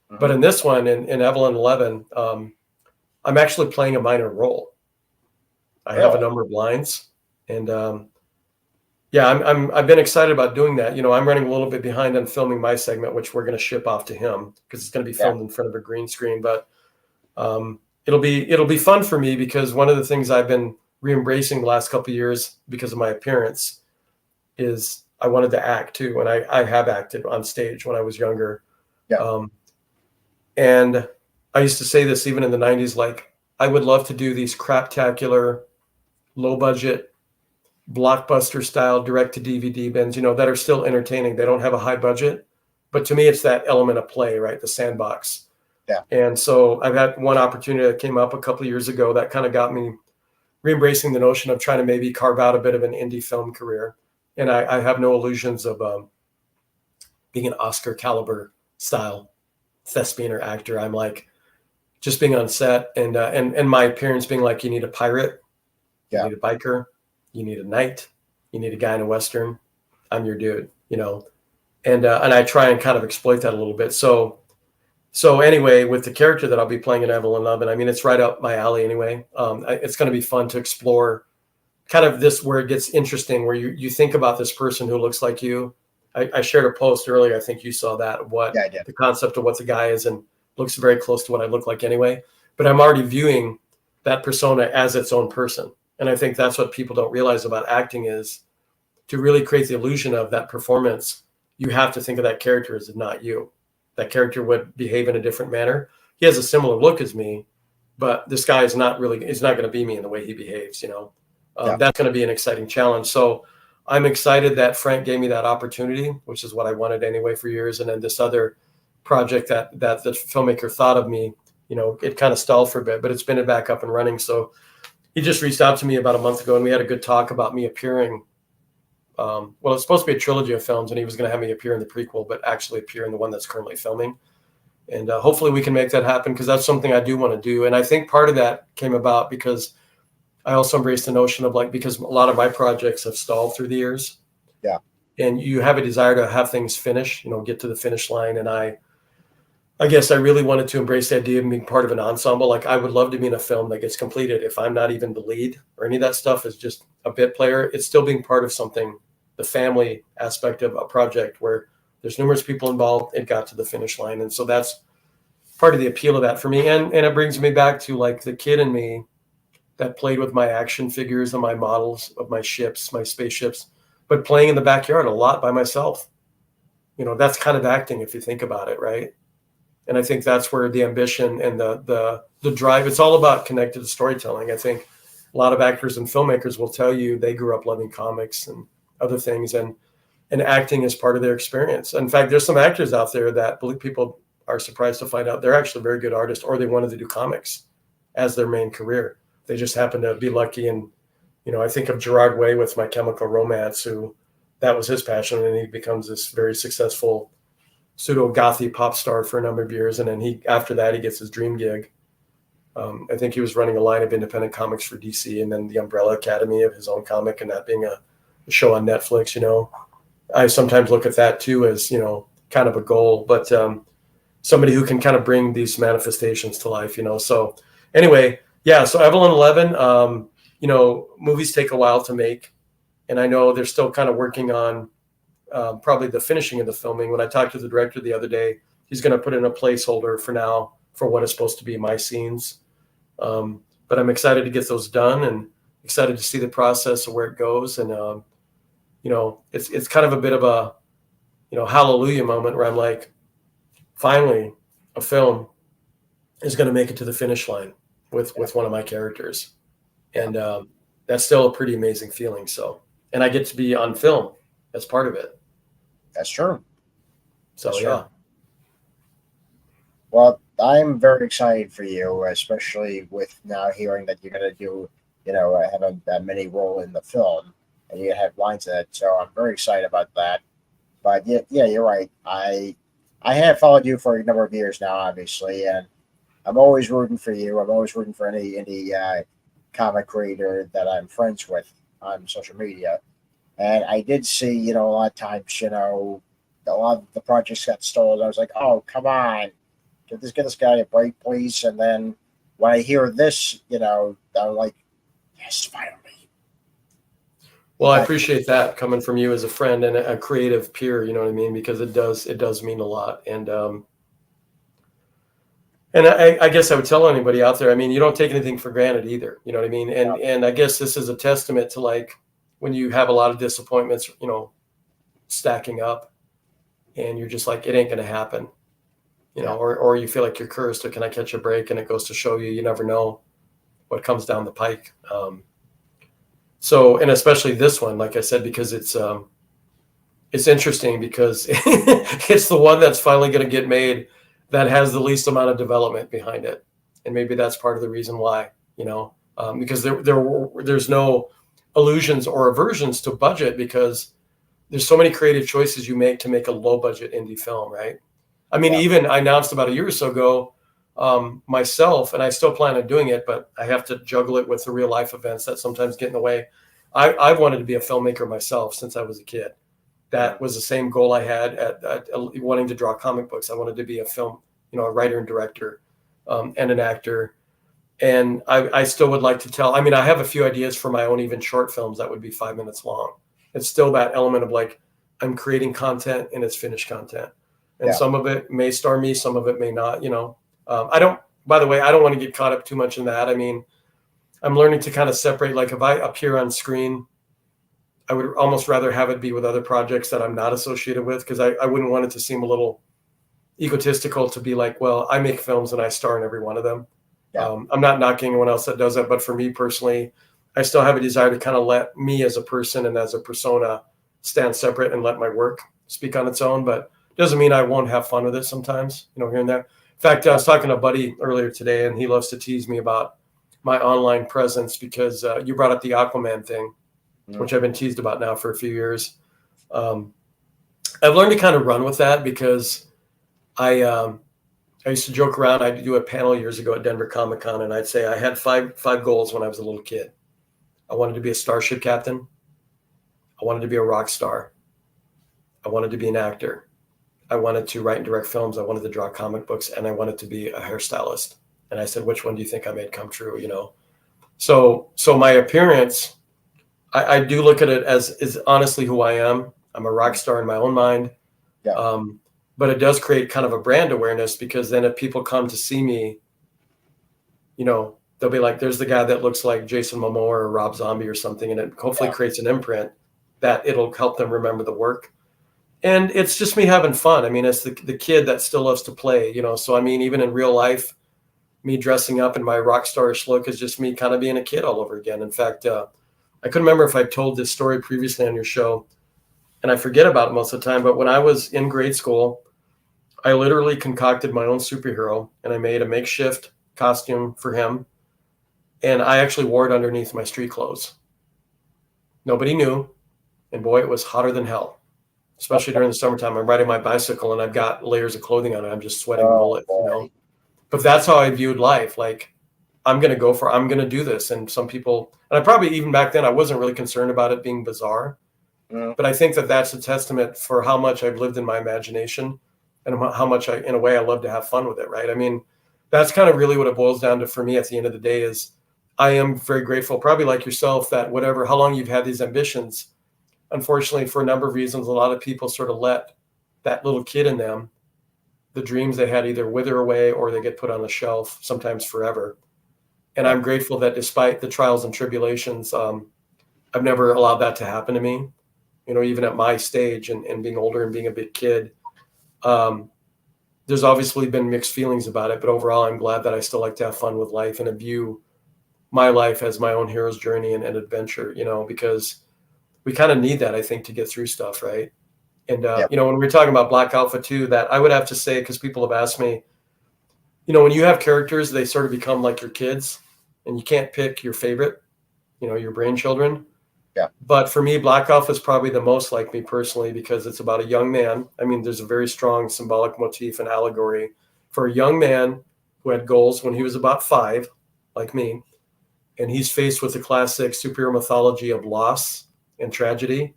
S2: Mm-hmm. But in this one, in Evelyn 11, I'm actually playing a minor role. I have a number of lines, and I've been excited about doing that. I'm running a little bit behind on filming my segment, which we're going to ship off to him, because it's going to be filmed in front of a green screen. But it'll be fun for me, because one of the things I've been re-embracing the last couple of years because of my appearance is I wanted to act too, and I have acted on stage when I was younger. Yeah. And I used to say this even in the 90s, like, I would love to do these craptacular, low budget, blockbuster style direct to DVD bins, that are still entertaining. They don't have a high budget, but to me, it's that element of play, right? The sandbox. Yeah. And so I've had one opportunity that came up a couple of years ago that kind of got me re-embracing the notion of trying to maybe carve out a bit of an indie film career. And I have no illusions of being an Oscar caliber style thespian or actor. I'm like just being on set and my appearance being like, you need a pirate, you
S1: Yeah.
S2: need a biker, you need a knight, you need a guy in a Western. I'm your dude, you know? And I try and kind of exploit that a little bit. So anyway, with the character that I'll be playing in Evelyn Love, and I mean, it's right up my alley anyway. It's going to be fun to explore kind of this, where it gets interesting, where you think about this person who looks like you. I shared a post earlier. I think you saw that, what
S1: Yeah, I did.
S2: the concept of what the guy is, and looks very close to what I look like anyway. But I'm already viewing that persona as its own person. And I think that's what people don't realize about acting, is to really create the illusion of that performance, you have to think of that character as not you. That character would behave in a different manner. He has a similar look as me, but this guy is not going to be me in the way he behaves, you know?
S1: Yeah.
S2: That's going to be an exciting challenge. So I'm excited that Frank gave me that opportunity, which is what I wanted anyway for years. And then this other project that the filmmaker thought of me, you know, it kind of stalled for a bit, but it's been back up and running. So he just reached out to me about a month ago, and we had a good talk about me appearing. Well, it's supposed to be a trilogy of films, and he was going to have me appear in the prequel, but actually appear in the one that's currently filming. And hopefully we can make that happen, because that's something I do want to do. And I think part of that came about because I also embraced the notion of, like, because a lot of my projects have stalled through the years.
S1: Yeah.
S2: And you have a desire to have things finish, you know, get to the finish line. And I guess I really wanted to embrace the idea of being part of an ensemble. Like, I would love to be in a film that gets completed. If I'm not even the lead or any of that stuff, is just a bit player, it's still being part of something, the family aspect of a project where there's numerous people involved. It got to the finish line. And so that's part of the appeal of that for me. And it brings me back to, like, the kid in me that played with my action figures and my models of my ships, my spaceships, but playing in the backyard a lot by myself. You know, that's kind of acting if you think about it, right? And I think that's where the ambition and the drive, it's all about connected storytelling. I think a lot of actors and filmmakers will tell you they grew up loving comics and other things, and acting is part of their experience. In fact, there's some actors out there that people are surprised to find out they're actually very good artists, or they wanted to do comics as their main career. They just happen to be lucky. And, you know, I think of Gerard Way with My Chemical Romance, who that was his passion, and he becomes this very successful pseudo-gothy pop star for a number of years. And then after that, he gets his dream gig. I think he was running a line of independent comics for DC, and then the Umbrella Academy of his own comic, and that being a show on Netflix. You know, I sometimes look at that too as, you know, kind of a goal, but somebody who can kind of bring these manifestations to life, you know. So anyway, yeah, so Evelyn 11, you know, movies take a while to make, and I know they're still kind of working on probably the finishing of the filming. When I talked to the director the other day, he's going to put in a placeholder for now for what is supposed to be my scenes. But I'm excited to get those done, and excited to see the process of where it goes. And, you know, it's kind of a bit of a, you know, hallelujah moment where I'm like, finally, a film is going to make it to the finish line with one of my characters. And that's still a pretty amazing feeling. So, and I get to be on film as part of it.
S1: That's true.
S2: So,
S1: That's
S2: yeah.
S1: true. Well, I'm very excited for you, especially with now hearing that you're going to do, you know, have a mini role in the film, and you have lines in it. So I'm very excited about that. But yeah, you're right. I have followed you for a number of years now, obviously, and I'm always rooting for you. I'm always rooting for any comic creator that I'm friends with on social media. And I did see, you know, a lot of times, you know, a lot of the projects got stolen. I was like, oh, come on, get this guy a break, please. And then when I hear this, you know, I'm like, yes, finally.
S2: Well, I appreciate that coming from you as a friend and a creative peer, you know what I mean? Because it does mean a lot. And I guess I would tell anybody out there, I mean, you don't take anything for granted either. You know what I mean? And I guess this is a testament to, like, when you have a lot of disappointments, you know, stacking up, and you're just like, it ain't going to happen, you know, or you feel like you're cursed, or can I catch a break? And it goes to show you, you never know what comes down the pike. So, and especially this one, like I said, because it's interesting because it's the one that's finally going to get made that has the least amount of development behind it. And maybe that's part of the reason why, you know, because there's no illusions or aversions to budget, because there's so many creative choices you make to make a low budget indie film, right? I mean, even I announced about a year or so ago myself, and I still plan on doing it, but I have to juggle it with the real life events that sometimes get in the way. I've wanted to be a filmmaker myself since I was a kid. That was the same goal I had at wanting to draw comic books. I wanted to be a film, a writer and director, and an actor. And I still would like to tell. I mean, I have a few ideas for my own even short films that would be 5 minutes long. It's still that element of like, I'm creating content and it's finished content. And some of it may star me, some of it may not, by the way, I don't want to get caught up too much in that. I mean, I'm learning to kind of separate, like if I appear on screen, I would almost rather have it be with other projects that I'm not associated with, because I wouldn't want it to seem a little egotistical to be like, well, I make films and I star in every one of them. I'm not knocking anyone else that does that, but for me personally, I still have a desire to kind of let me as a person and as a persona stand separate and let my work speak on its own. But it doesn't mean I won't have fun with it sometimes, here and there. In fact, I was talking to a buddy earlier today, and he loves to tease me about my online presence, because you brought up the Aquaman thing, which I've been teased about now for a few years. I've learned to kind of run with that, because I used to joke around. I'd do a panel years ago at Denver Comic Con, and I'd say I had five goals when I was a little kid. I wanted to be a starship captain. I wanted to be a rock star. I wanted to be an actor. I wanted to write and direct films. I wanted to draw comic books, and I wanted to be a hairstylist. And I said, which one do you think I made come true? So my appearance, I do look at it as is honestly who I am. I'm a rock star in my own mind. But it does create kind of a brand awareness, because then if people come to see me, they'll be like, there's the guy that looks like Jason Momoa or Rob Zombie or something. And it hopefully creates an imprint that it'll help them remember the work. And it's just me having fun. I mean, it's the kid that still loves to play, So, I mean, even in real life, me dressing up in my rock starish look is just me kind of being a kid all over again. In fact, I couldn't remember if I told this story previously on your show, and I forget about it most of the time. But when I was in grade school, I literally concocted my own superhero, and I made a makeshift costume for him. And I actually wore it underneath my street clothes. Nobody knew. And boy, it was hotter than hell, especially during the summertime. I'm riding my bicycle and I've got layers of clothing on it. I'm just sweating bullets, But that's how I viewed life. Like, I'm going to do this. And some people, and I probably, even back then, I wasn't really concerned about it being bizarre. But I think that that's a testament for how much I've lived in my imagination, and how much in a way, I love to have fun with it, right? I mean, that's kind of really what it boils down to for me at the end of the day. Is I am very grateful, probably like yourself, that how long you've had these ambitions, unfortunately, for a number of reasons, a lot of people sort of let that little kid in them, the dreams they had, either wither away or they get put on the shelf, sometimes forever. And I'm grateful that despite the trials and tribulations, I've never allowed that to happen to me, even at my stage and being older and being a big kid. There's obviously been mixed feelings about it, but overall, I'm glad that I still like to have fun with life and view my life as my own hero's journey and adventure, because we kind of need that, I think, to get through stuff, right? And, when we're talking about Black Alpha too, that I would have to say, because people have asked me, when you have characters, they sort of become like your kids, and you can't pick your favorite, your brain children. But for me, Black Alpha is probably the most like me personally, because it's about a young man. I mean, there's a very strong symbolic motif and allegory for a young man who had goals when he was about 5, like me. And he's faced with the classic superhero mythology of loss and tragedy.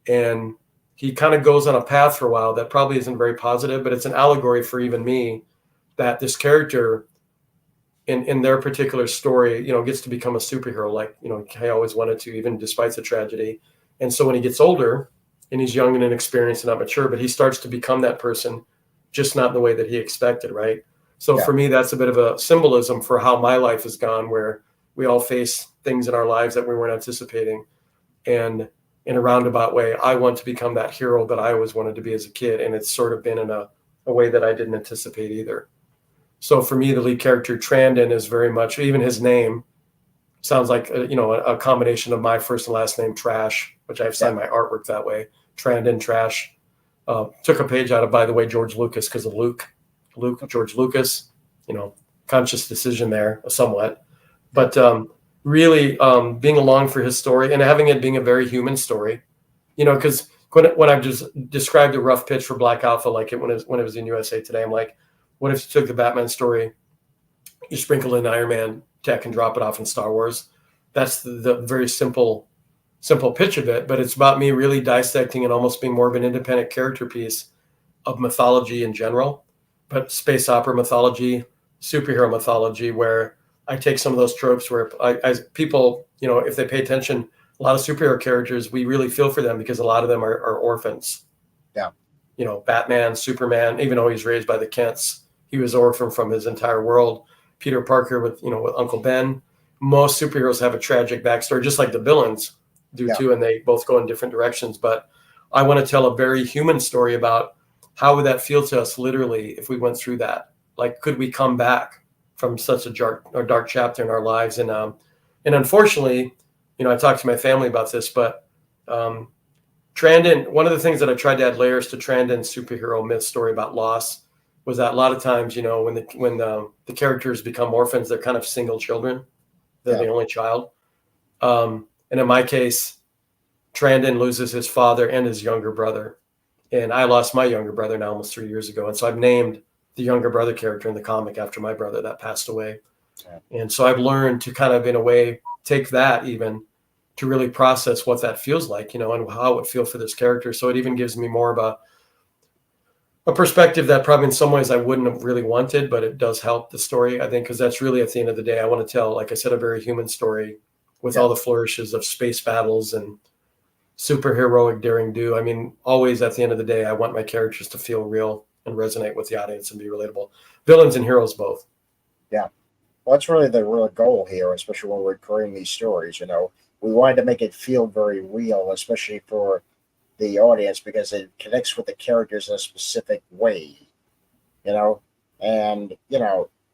S2: And he kind of goes on a path for a while that probably isn't very positive, but it's an allegory for even me, that this character in their particular story, gets to become a superhero, like, I always wanted to, even despite the tragedy. And so when he gets older, and he's young and inexperienced and not mature, but he starts to become that person, just not in the way that he expected, right? So for me, that's a bit of a symbolism for how my life has gone, where we all face things in our lives that we weren't anticipating. And in a roundabout way, I want to become that hero that I always wanted to be as a kid. And it's sort of been in a way that I didn't anticipate either. So for me, the lead character, Trandon, is very much, even his name sounds like, a combination of my first and last name, Trash, which I've signed my artwork that way. Trandon, Trash. Took a page out of, by the way, George Lucas, because of George Lucas, conscious decision there somewhat. But really being along for his story and having it being a very human story, because when I've just described a rough pitch for Black Alpha, like when it was in USA Today, I'm like, what if you took the Batman story, you sprinkle in Iron Man tech and drop it off in Star Wars? That's the very simple pitch of it, but it's about me really dissecting and almost being more of an independent character piece of mythology in general, but space opera mythology, superhero mythology, where I take some of those tropes where people, if they pay attention, a lot of superhero characters, we really feel for them because a lot of them are orphans.
S1: Yeah.
S2: Batman, Superman, even though he's raised by the Kents, he was orphaned from his entire world. Peter Parker with Uncle Ben. Most superheroes have a tragic backstory, just like the villains do too, and they both go in different directions. But I want to tell a very human story about how would that feel to us literally if we went through that? Like, could we come back from such a dark chapter in our lives? And unfortunately, I talked to my family about this, but Trandon, one of the things that I tried to add layers to Trandon's superhero myth story about loss was that a lot of times, when the characters become orphans, they're kind of single children. They're the only child. And in my case, Trandon loses his father and his younger brother. And I lost my younger brother now almost 3 years ago. And so I've named the younger brother character in the comic after my brother that passed away. Yeah. And so I've learned to kind of, in a way, take that even to really process what that feels like, and how it would feel for this character. So it even gives me more of a perspective that probably in some ways I wouldn't have really wanted, but it does help the story, I think, because that's really at the end of the day, I want to tell, like I said, a very human story with all the flourishes of space battles and superheroic daring do. I mean, always at the end of the day, I want my characters to feel real and resonate with the audience and be relatable. Villains and heroes both.
S1: Yeah. Well, that's really the real goal here, especially when we're creating these stories. We wanted to make it feel very real, especially for the audience, because it connects with the characters in a specific way, and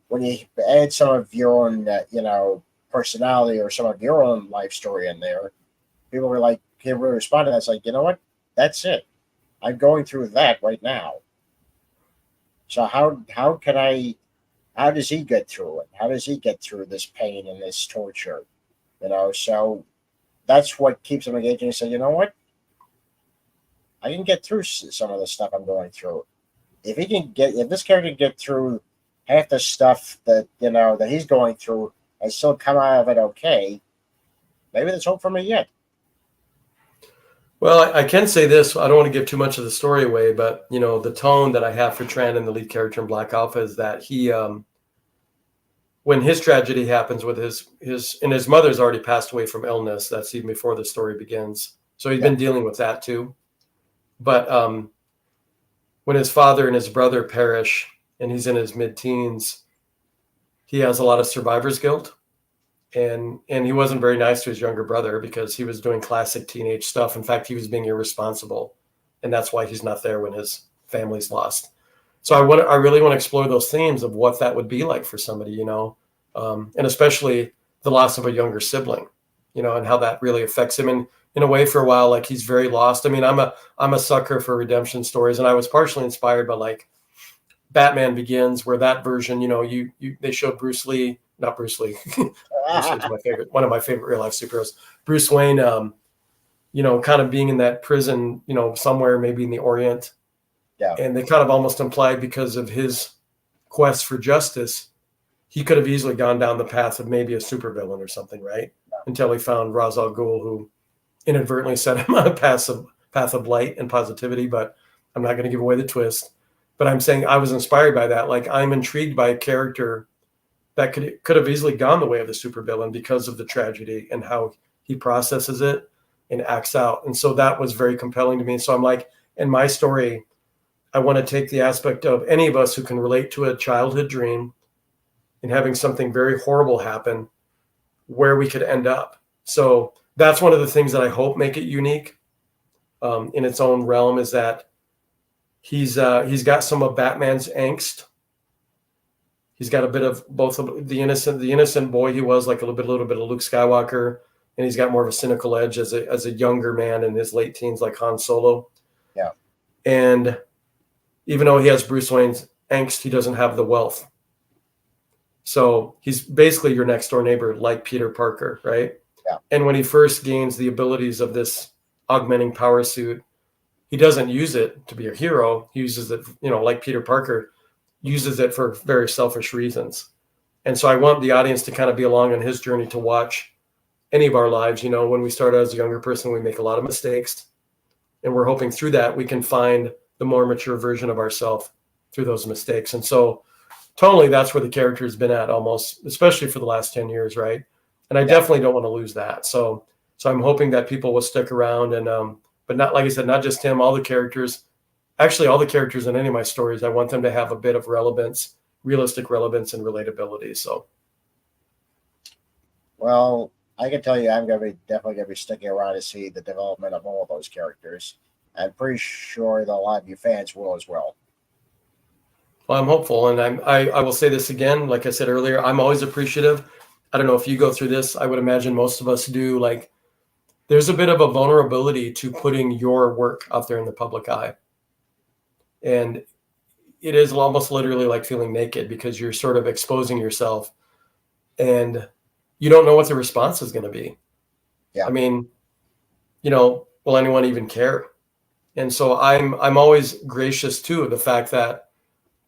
S1: when you add some of your own personality or some of your own life story in there, people were like, can really respond to that. It's like, you know what, that's it, I'm going through that right now, so how does he get through it? How does he get through this pain and this torture? So that's what keeps them engaging. And say, you know what, I can get through some of the stuff I'm going through. If this character can get through half the stuff that that he's going through and still come out of it okay, maybe there's hope for me yet.
S2: Well, I can say this. I don't want to give too much of the story away, but the tone that I have for Trandon, the lead character in Black Alpha, is that he, when his tragedy happens with his mother's already passed away from illness. That's even before the story begins. So he's been dealing with that too. But when his father and his brother perish and he's in his mid-teens, he has a lot of survivor's guilt. And he wasn't very nice to his younger brother because he was doing classic teenage stuff. In fact, he was being irresponsible. And that's why he's not there when his family's lost. So I really want to explore those themes of what that would be like for somebody, and especially the loss of a younger sibling, and how that really affects him. And in a way, for a while, like, he's very lost. I mean, I'm a sucker for redemption stories, and I was partially inspired by like Batman Begins, where that version, they showed Bruce Lee, not Bruce Lee. Bruce Lee's one of my favorite real life superheroes. Bruce Wayne, kind of being in that prison, somewhere maybe in the Orient.
S1: Yeah.
S2: And they kind of almost implied because of his quest for justice, he could have easily gone down the path of maybe a supervillain or something, right? Yeah. Until he found Ra's al Ghul, who inadvertently set him on a path of light and positivity. But I'm not going to give away the twist. But I'm saying I was inspired by that. Like, I'm intrigued by a character that could have easily gone the way of the supervillain because of the tragedy and how he processes it and acts out. And so that was very compelling to me. So I'm like, in my story, I want to take the aspect of any of us who can relate to a childhood dream and having something very horrible happen, where we could end up. So that's one of the things that I hope make it unique in its own realm, is that he's got some of Batman's angst. He's got a bit of both of the innocent boy he was, like a little bit of Luke Skywalker, and he's got more of a cynical edge as a younger man in his late teens, like Han Solo.
S1: Yeah.
S2: And even though he has Bruce Wayne's angst, he doesn't have the wealth. So he's basically your next door neighbor, like Peter Parker, right?
S1: Yeah.
S2: And when he first gains the abilities of this augmenting power suit, he doesn't use it to be a hero. He uses it, like Peter Parker, uses it for very selfish reasons. And so I want the audience to kind of be along on his journey to watch any of our lives. When we start out as a younger person, we make a lot of mistakes. And we're hoping through that we can find the more mature version of ourselves through those mistakes. And so totally that's where the character has been at almost, especially for the last 10 years, right? And I definitely don't want to lose that. So I'm hoping that people will stick around and but not, like I said, not just him, all the characters, actually all the characters in any of my stories, I want them to have a bit of relevance, realistic relevance and relatability. So
S1: Well, I can tell you, I'm definitely gonna be sticking around to see the development of all of those characters. I'm pretty sure that a lot of you fans will as well.
S2: well, I'm hopeful, and I will say this again, like I said earlier, I'm always appreciative. I don't know if you go through this. I would imagine most of us do. Like, there's a bit of a vulnerability to putting your work out there in the public eye, and it is almost literally like feeling naked because you're sort of exposing yourself, and you don't know what the response is going to be.
S1: Yeah.
S2: I mean, will anyone even care? And so I'm always gracious too of the fact that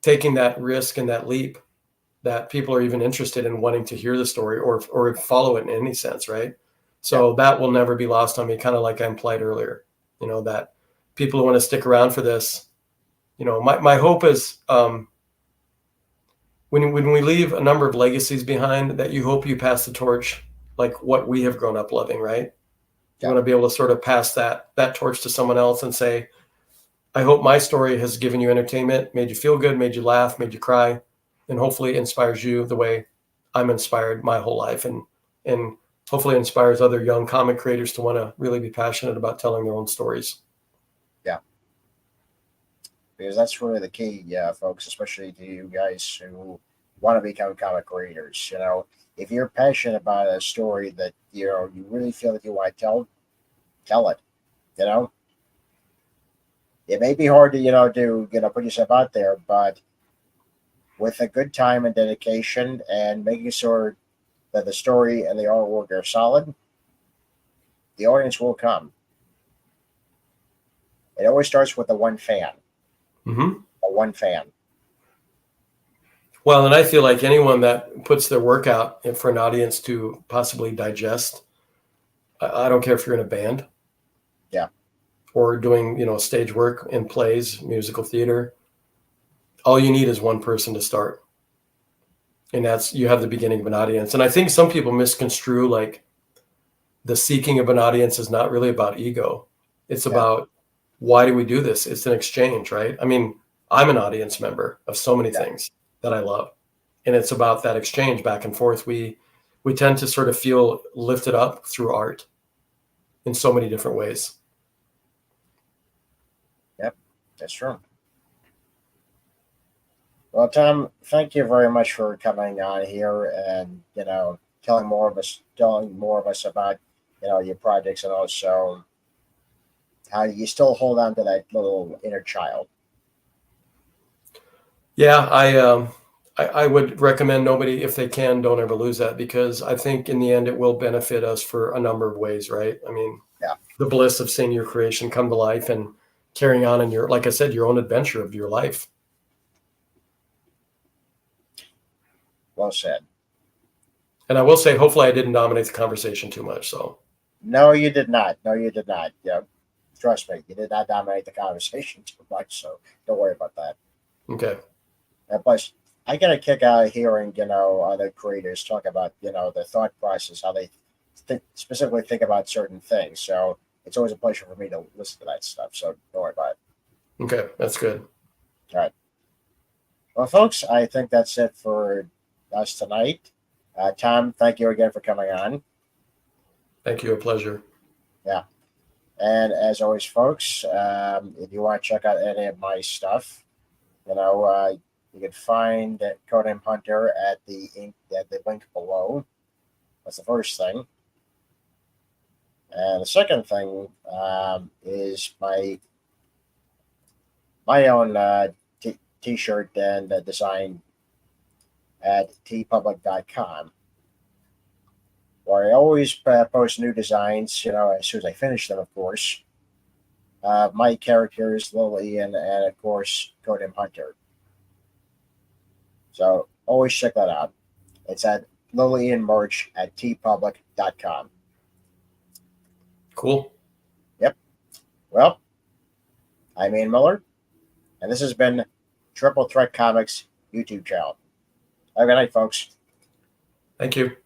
S2: taking that risk and that leap, that people are even interested in wanting to hear the story or follow it in any sense, right? So that will never be lost on me, kind of like I implied earlier, that people who want to stick around for this, my hope is when we leave a number of legacies behind, that you hope you pass the torch like what we have grown up loving, right? You want to be able to sort of pass that torch to someone else and say, I hope my story has given you entertainment, made you feel good, made you laugh, made you cry, and hopefully inspires you the way I'm inspired my whole life, and hopefully inspires other young comic creators to want to really be passionate about telling their own stories.
S1: Yeah. Because that's really the key, folks, especially to you guys who want to become comic creators. If you're passionate about a story that you really feel that you want to tell it. It may be hard to put yourself out there, but with a good time and dedication and making sure that the story and the artwork are solid, the audience will come. It always starts with the one fan.
S2: Mm-hmm.
S1: One fan.
S2: Well, and I feel like anyone that puts their work out for an audience to possibly digest, I don't care if you're in a band, or doing stage work in plays, musical theater. All you need is one person to start, and that's you have the beginning of an audience. And I think some people misconstrue like the seeking of an audience is not really about ego. It's about why do we do this? It's an exchange, right? I mean, I'm an audience member of so many things that I love, and it's about that exchange back and forth. We tend to sort of feel lifted up through art in so many different ways.
S1: Yep, that's true. Well, Tom, thank you very much for coming on here and telling more of us about your projects, and also how you still hold on to that little inner child.
S2: Yeah, I would recommend nobody, if they can, don't ever lose that, because I think in the end it will benefit us for a number of ways, right? I mean, the bliss of seeing your creation come to life and carrying on in your, like I said, your own adventure of your life.
S1: Well said.
S2: And I will say, hopefully I didn't dominate the conversation too much. So
S1: No, you did not. No, you did not. Trust me, you did not dominate the conversation too much, so don't worry about that.
S2: Okay.
S1: Plus, I get a kick out of hearing, other creators talk about, the thought process, how they specifically think about certain things. So it's always a pleasure for me to listen to that stuff. So don't worry about it.
S2: Okay, that's good.
S1: All right. Well, folks, I think that's it for us tonight. Tom, thank you again for coming on.
S2: Thank you. A pleasure.
S1: Yeah. And as always, folks, if you want to check out any of my stuff, you can find Codename Hunter at the link below. That's the first thing. And the second thing is my own T-shirt and design at tpublic.com, where I always post new designs, as soon as I finish them, of course. My characters, Lily and of course, Codim Hunter. So always check that out. It's at Merch at tpublic.com.
S2: Cool.
S1: Yep. Well, I'm Ian Miller, and this has been Triple Threat Comics YouTube channel. Have a good night, folks.
S2: Thank you.